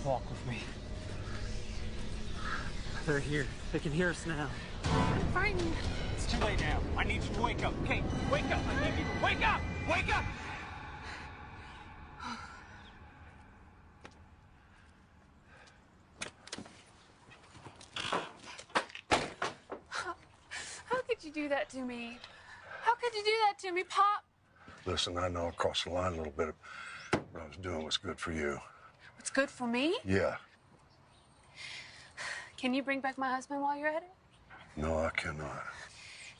Walk with me. They're here. They can hear us now. I'm frightened. It's too late now. I need you to wake up. Kate, wake up. I need you to wake up. Wake up! How could you do that to me? How could you do that to me, Pop? Listen, I know I crossed the line a little bit. What I was doing was good for you. What's good for me? Yeah. Can you bring back my husband while you're at it? No, I cannot.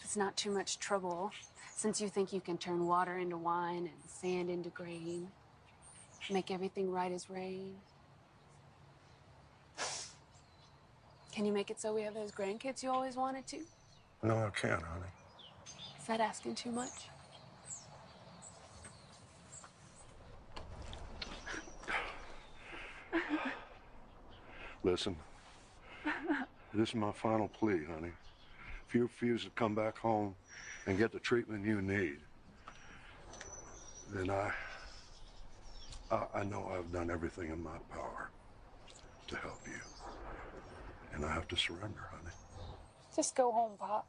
It's not too much trouble, since you think you can turn water into wine and sand into grain, make everything right as rain. Can you make it so we have those grandkids you always wanted to? No, I can't, honey. Is that asking too much? Listen, this is my final plea, honey. If you refuse to come back home and get the treatment you need, then I know I've done everything in my power to help you. And I have to surrender, honey. Just go home, Pop.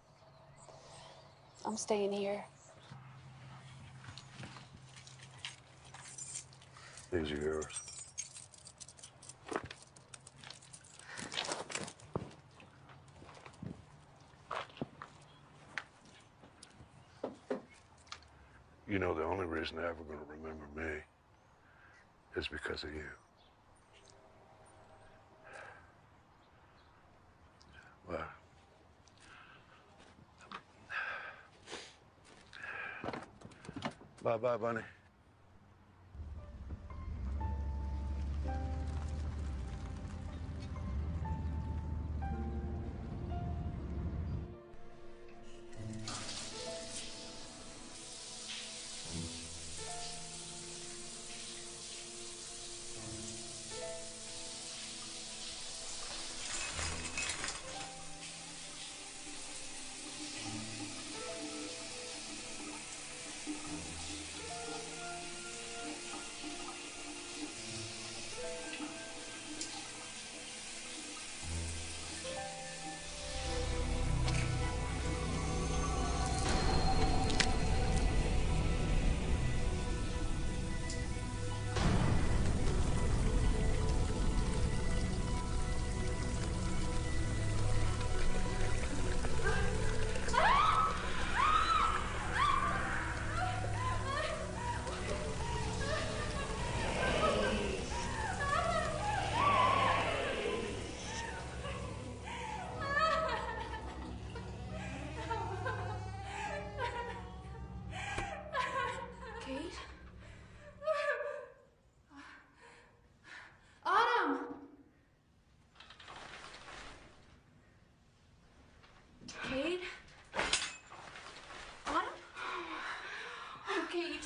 I'm staying here. These are yours. You know, the only reason they're ever going to remember me is because of you. Well, bye-bye, Bunny. Kate? Autumn? Oh, Kate.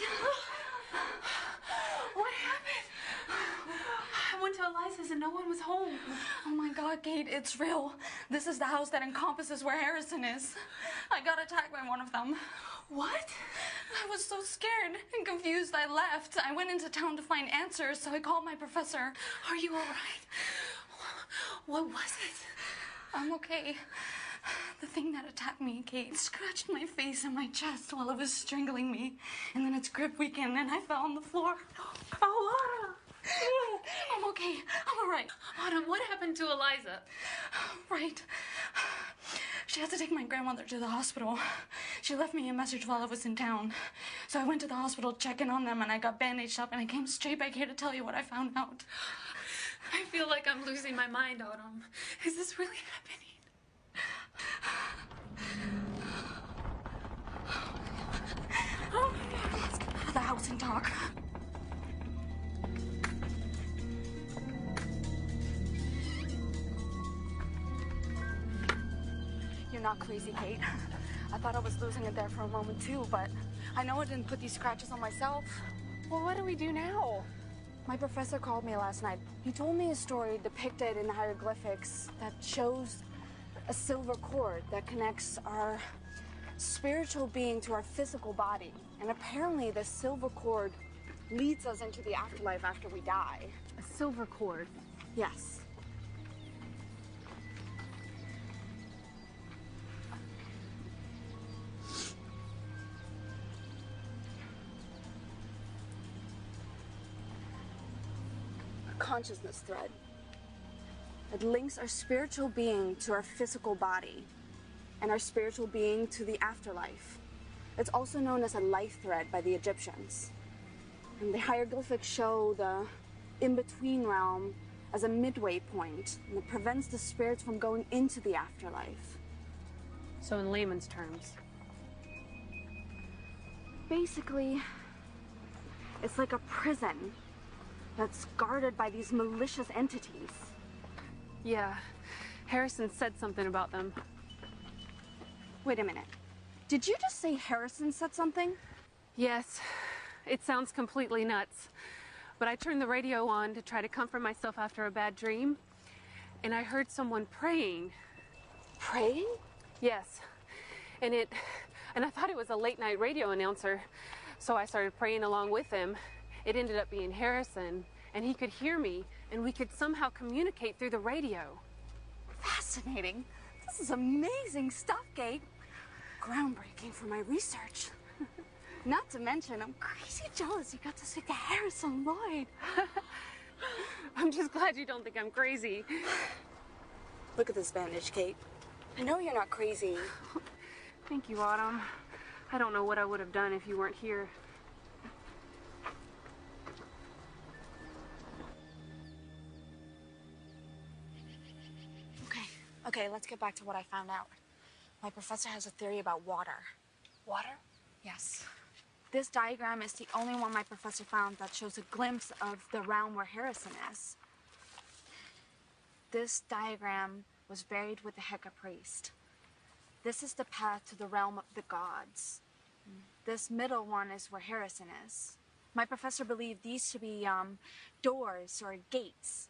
What happened? I went to Eliza's and no one was home. Oh my God, Kate, it's real. This is the house that encompasses where Harrison is. I got attacked by one of them. What? I was so scared and confused I left. I went into town to find answers, so I called my professor. Are you all right? What was it? I'm okay. The thing that attacked me, Kate, scratched my face and my chest while it was strangling me. And then its grip weakened and I fell on the floor. Oh, Autumn! I'm okay. I'm all right. Autumn, what happened to Eliza? Right. She had to take my grandmother to the hospital. She left me a message while I was in town. So I went to the hospital to check in on them, and I got bandaged up, and I came straight back here to tell you what I found out. I feel like I'm losing my mind, Autumn. Is this really happening? Oh my God, let's get out of the house and talk. You're not crazy, Kate. I thought I was losing it there for a moment too, but I know I didn't put these scratches on myself. Well, what do we do now? My professor called me last night. He told me a story depicted in hieroglyphics that shows a silver cord that connects our spiritual being to our physical body. And apparently this silver cord leads us into the afterlife after we die. A silver cord? Yes. Consciousness thread. It links our spiritual being to our physical body and our spiritual being to the afterlife. It's also known as a life thread by the Egyptians. And the hieroglyphics show the in-between realm as a midway point, and it prevents the spirits from going into the afterlife. So in layman's terms? Basically, it's like a prison that's guarded by these malicious entities. Yeah, Harrison said something about them. Wait a minute. Did you just say Harrison said something? Yes, it sounds completely nuts. But I turned the radio on to try to comfort myself after a bad dream, and I heard someone praying. Praying? Yes, and I thought it was a late night radio announcer, so I started praying along with him. It ended up being Harrison, and he could hear me, and we could somehow communicate through the radio. Fascinating. This is amazing stuff, Kate. Groundbreaking for my research. Not to mention, I'm crazy jealous you got to speak to Harrison Lloyd. I'm just glad you don't think I'm crazy. Look at this bandage, Kate. I know you're not crazy. Thank you, Autumn. I don't know what I would have done if you weren't here. Okay, let's get back to what I found out. My professor has a theory about water. Water? Yes. This diagram is the only one my professor found that shows a glimpse of the realm where Harrison is. This diagram was buried with the Heka priest. This is the path to the realm of the gods. This middle one is where Harrison is. My professor believed these to be doors or gates.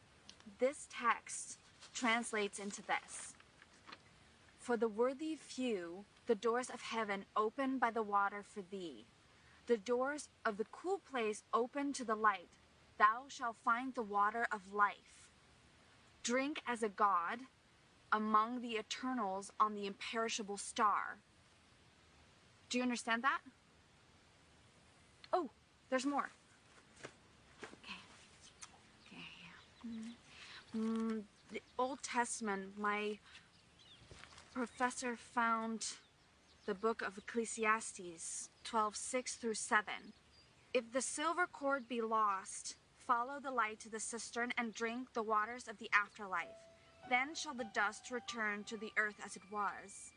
This text translates into this. For the worthy few, the doors of heaven open by the water for thee. The doors of the cool place open to the light. Thou shalt find the water of life. Drink as a god among the eternals on the imperishable star. Do you understand that? Oh, there's more. The Old Testament, my professor found the book of Ecclesiastes 12:6 through 7. If the silver cord be lost, follow the light to the cistern and drink the waters of the afterlife. Then shall the dust return to the earth as it was,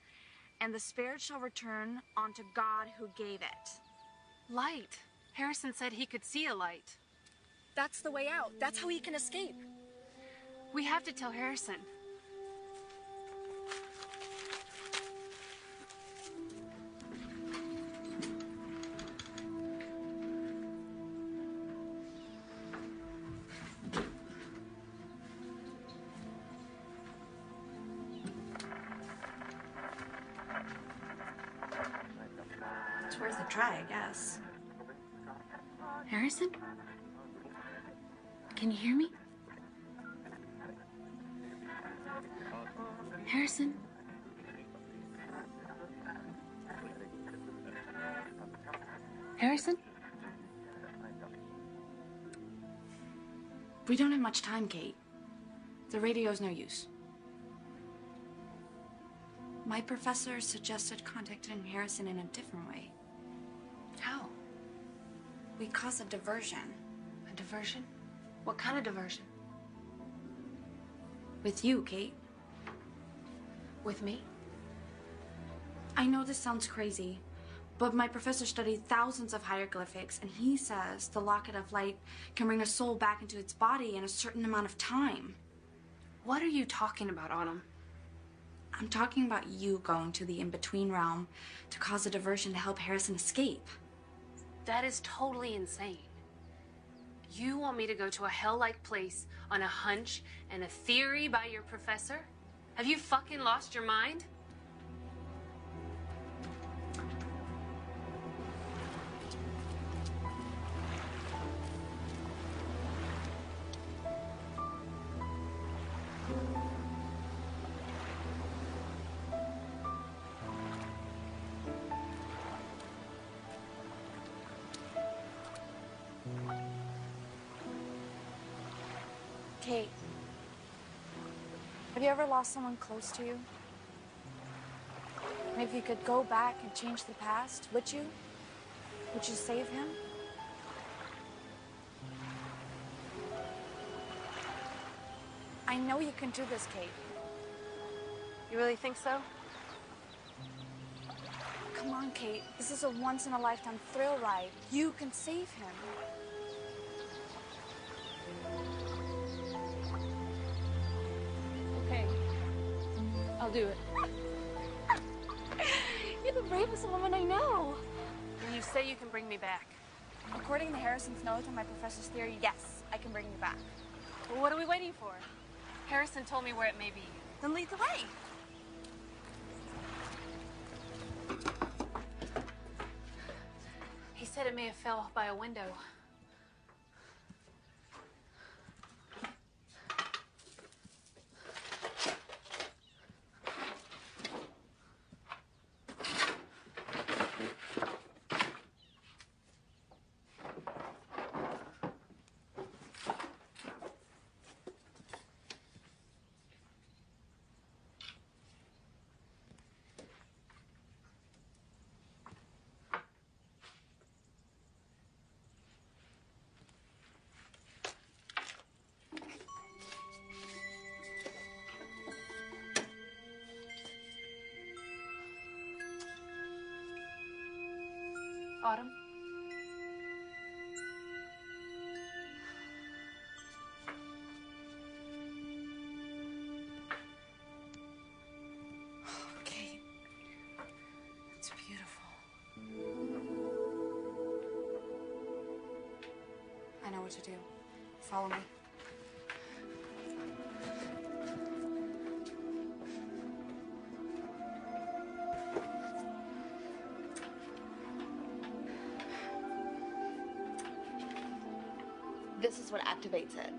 and the spirit shall return unto God who gave it. Light. Harrison said he could see a light. That's the way out. That's how he can escape. We have to tell Harrison. It's worth a try, I guess. Harrison? Can you hear me? Harrison? Harrison? We don't have much time, Kate. The radio's no use. My professor suggested contacting Harrison in a different way. How? We cause a diversion. A diversion? What kind of diversion? With you, Kate. With me? I know this sounds crazy, but my professor studied thousands of hieroglyphics, and he says the locket of light can bring a soul back into its body in a certain amount of time. What are you talking about, Autumn? I'm talking about you going to the in-between realm to cause a diversion to help Harrison escape. That is totally insane. You want me to go to a hell-like place on a hunch and a theory by your professor? Have you fucking lost your mind? Kate, have you ever lost someone close to you? And if you could go back and change the past, would you? Would you save him? I know you can do this, Kate. You really think so? Come on, Kate. This is a once-in-a-lifetime thrill ride. You can save him. Okay. I'll do it. You're the bravest woman I know. And you say you can bring me back. According to Harrison's notes and my professor's theory, yes, I can bring you back. Well, what are we waiting for? Harrison told me where it may be. Then lead the way. He said it may have fell by a window. Autumn? Okay. It's beautiful. I know what to do. Follow me. This is what activates it.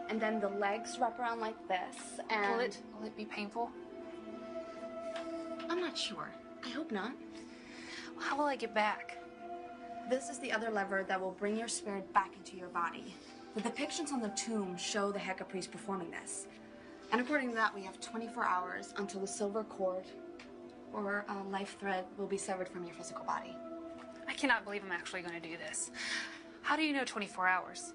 And then the legs wrap around like this, and... Will it be painful? I'm not sure. I hope not. How will I get back? This is the other lever that will bring your spirit back into your body. The depictions on the tomb show the Heka priest performing this. And according to that, we have 24 hours until the silver cord or a life thread will be severed from your physical body. I cannot believe I'm actually going to do this. How do you know 24 hours?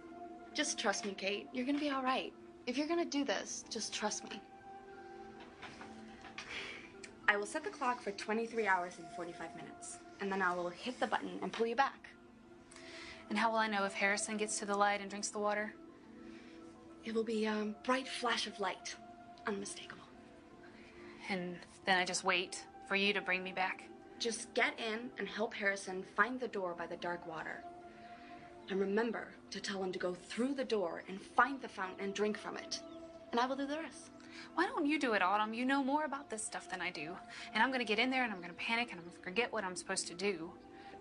Just trust me, Kate. You're gonna be all right. If you're gonna do this, just trust me. I will set the clock for 23 hours and 45 minutes, and then I will hit the button and pull you back. And how will I know if Harrison gets to the light and drinks the water? It will be a bright flash of light. Unmistakable. And then I just wait for you to bring me back? Just get in and help Harrison find the door by the dark water. And remember to tell him to go through the door and find the fountain and drink from it. And I will do the rest. Why don't you do it, Autumn? You know more about this stuff than I do. And I'm gonna get in there and I'm gonna panic and I'm gonna forget what I'm supposed to do.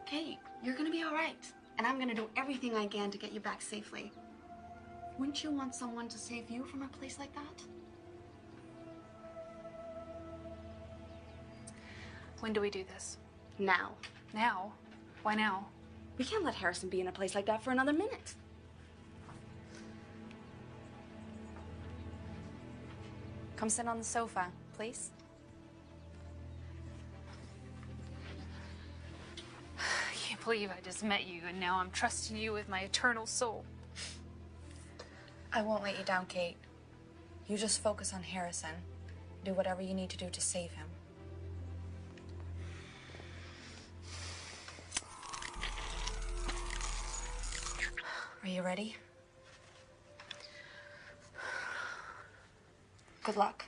Kate, you're gonna be all right. And I'm gonna do everything I can to get you back safely. Wouldn't you want someone to save you from a place like that? When do we do this? Now. Now? Why now? We can't let Harrison be in a place like that for another minute. Come sit on the sofa, please. believe I just met you, and now I'm trusting you with my eternal soul. I won't let you down, Kate. You just focus on Harrison. Do whatever you need to do to save him. Are you ready? Good luck.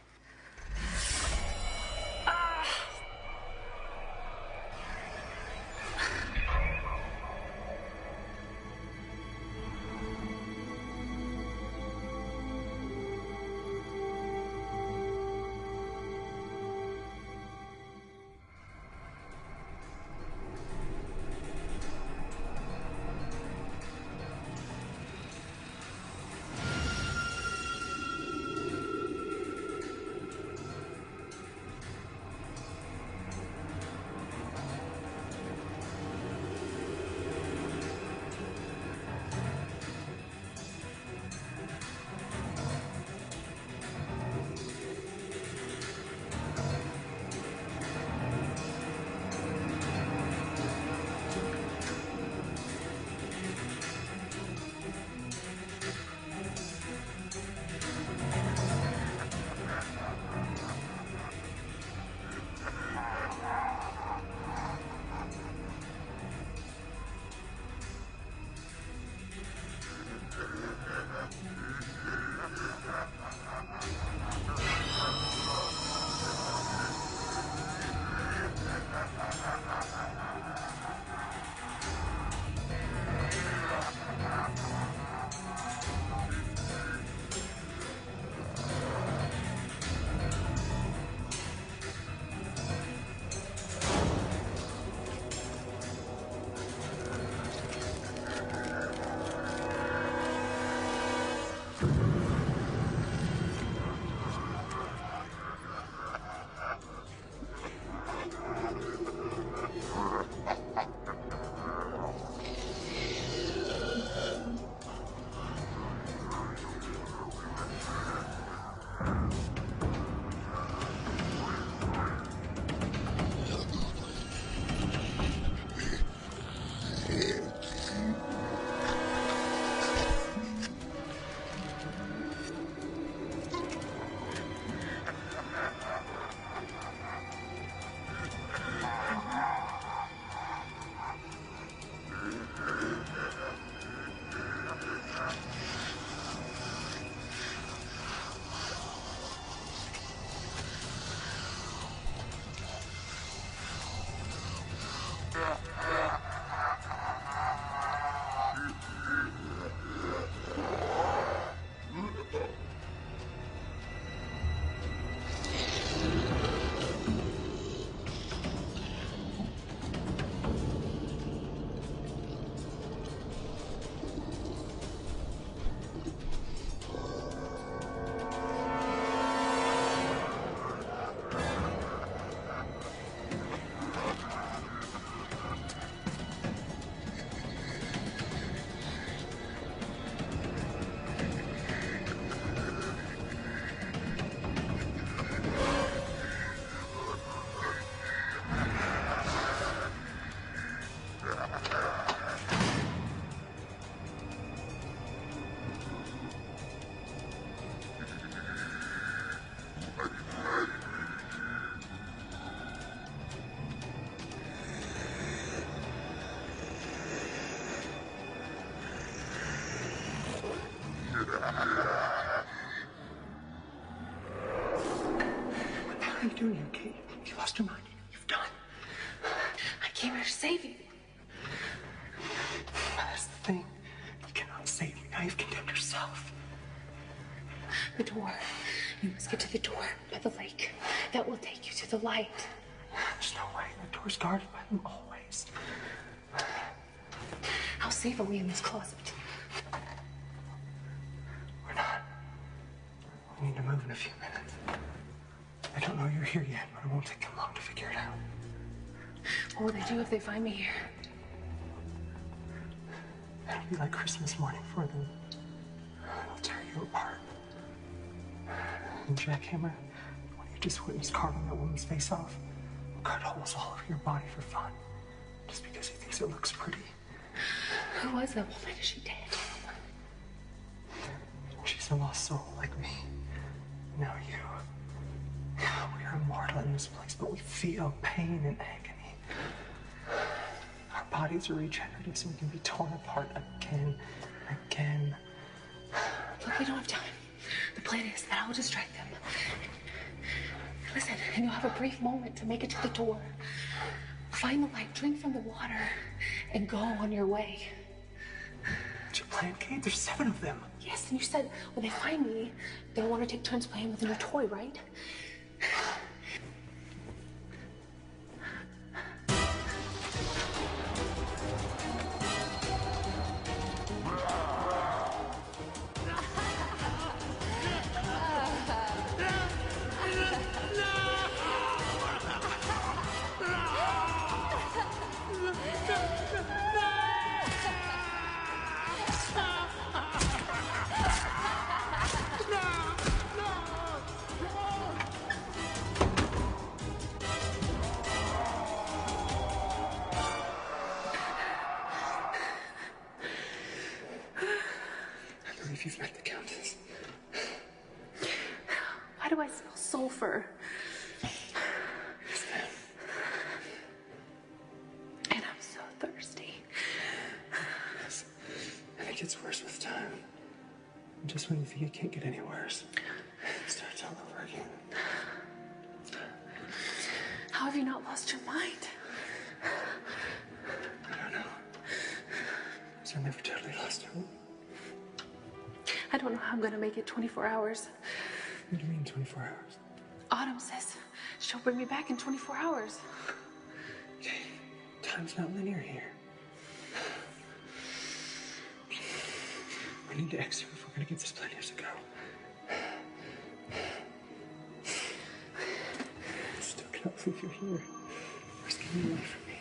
What are you doing here, Kate? You lost your mind. You've done. I came here to save you. That's the thing. You cannot save me. Now you've condemned yourself. The door. You must get to the door by the lake. That will take you to the light. There's no way. The door's guarded by them always. How safe are we in this closet? We're not. We need to move in a few minutes. I don't know you're here yet, but it won't take them long to figure it out. What will they do if they find me here? It'll be like Christmas morning for them. They'll tear you apart. And jackhammer, when you just witnessed carving that woman's face off, cut holes all over your body for fun. just because he thinks it looks pretty. Who was that woman? Is she dead? She's a lost soul like me. Now you. We are immortal in this place, but we feel pain and agony. Our bodies are regenerative so we can be torn apart again and again. Look, we don't have time. The plan is that I will distract them. Listen, and you'll have a brief moment to make it to the door. Find the light, drink from the water, and go on your way. What's your plan, Kate? There's 7 of them. Yes, and you said when they find me, they'll want to take turns playing with a new toy, right? You've met the Countess. Why do I smell sulfur? It's them. And I'm so thirsty. Yes. And it gets worse with time. And just when you think it can't get any worse, it starts all over again. How have you not lost your mind? I don't know. So I never totally lost hope. I don't know how I'm going to make it 24 hours. What do you mean 24 hours? Autumn says she'll bring me back in 24 hours. Okay, time's not linear here. We need to exit if we're going to get this plan years ago. I still cannot believe you're here. Risking your life for me.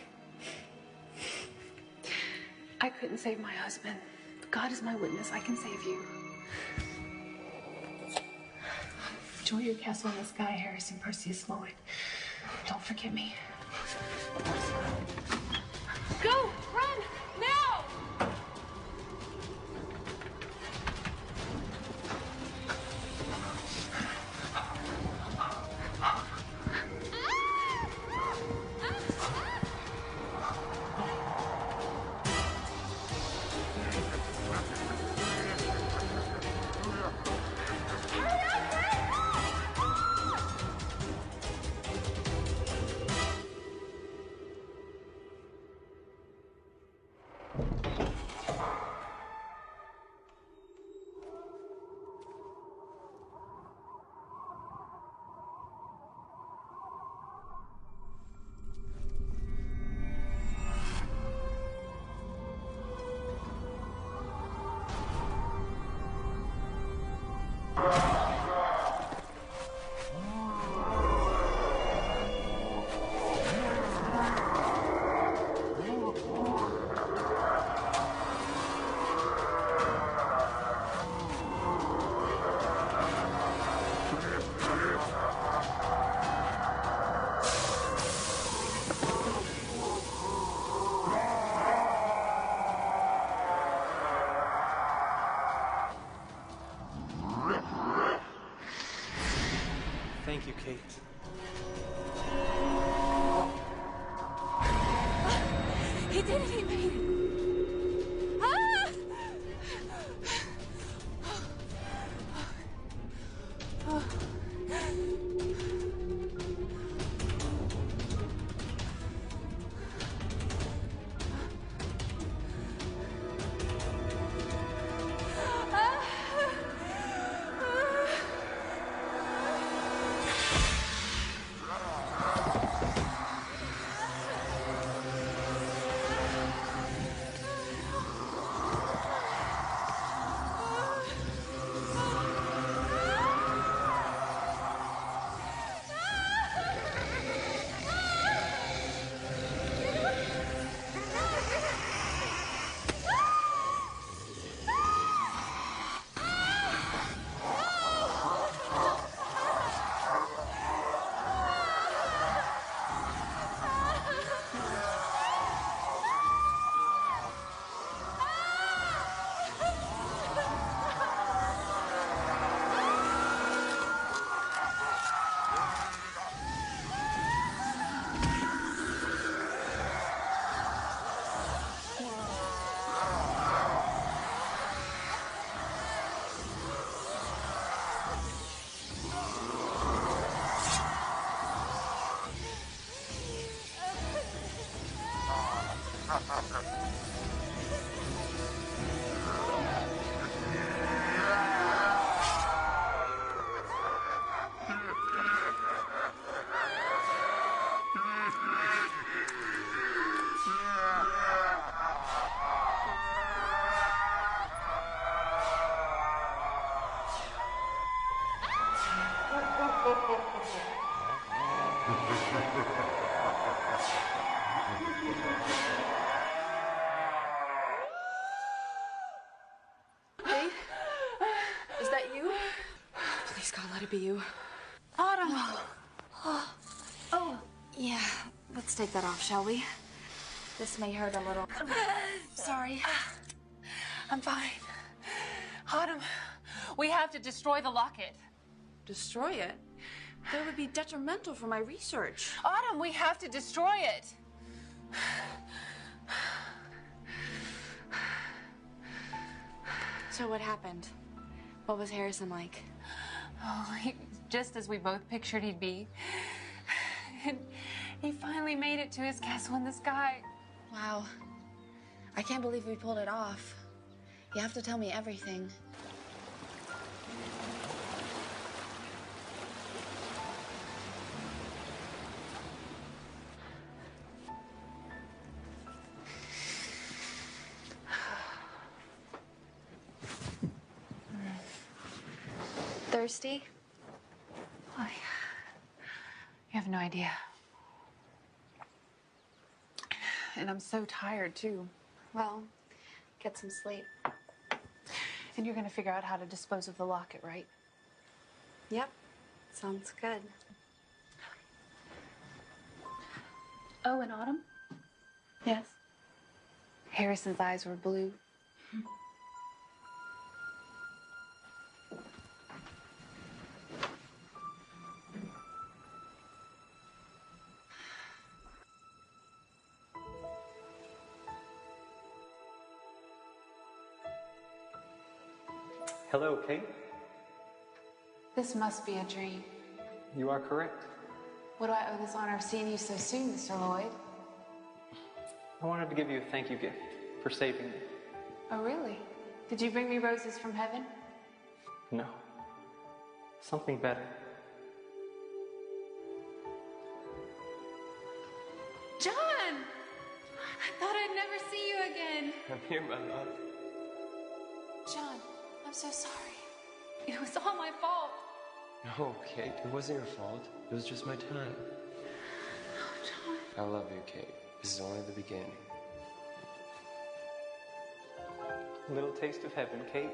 I couldn't save my husband. God is my witness. I can save you. Enjoy your castle in the sky, Harrison Perseus Lloyd. Don't forget me. Go! Run! Now! Thank you, Kate. He did it, he made it. Kate? Is that you? Please, God, let it be you. Autumn! Oh, yeah. Let's take that off, shall we? This may hurt a little. Sorry. I'm fine. Autumn, we have to destroy the locket. Destroy it? That would be detrimental for my research. Autumn, we have to destroy it. So what happened? What was Harrison like? Oh, just as we both pictured he'd be. And he finally made it to his castle in the sky. Wow. I can't believe we pulled it off. You have to tell me everything. Thirsty? Oh, yeah. You have no idea. And I'm so tired, too. Well, get some sleep. And you're gonna figure out how to dispose of the locket, right? Yep. Sounds good. Oh, and Autumn? Yes. Harrison's eyes were blue. Hello, Kate. This must be a dream. You are correct. What do I owe this honor of seeing you so soon, Mr. Lloyd? I wanted to give you a thank you gift for saving me. Oh, really? Did you bring me roses from heaven? No. Something better. John! I thought I'd never see you again. I'm here, my love. John, I'm so sorry. It was all my fault. No, Kate, it wasn't your fault. It was just my time. Oh, John. I love you, Kate. This is only the beginning. A little taste of heaven, Kate.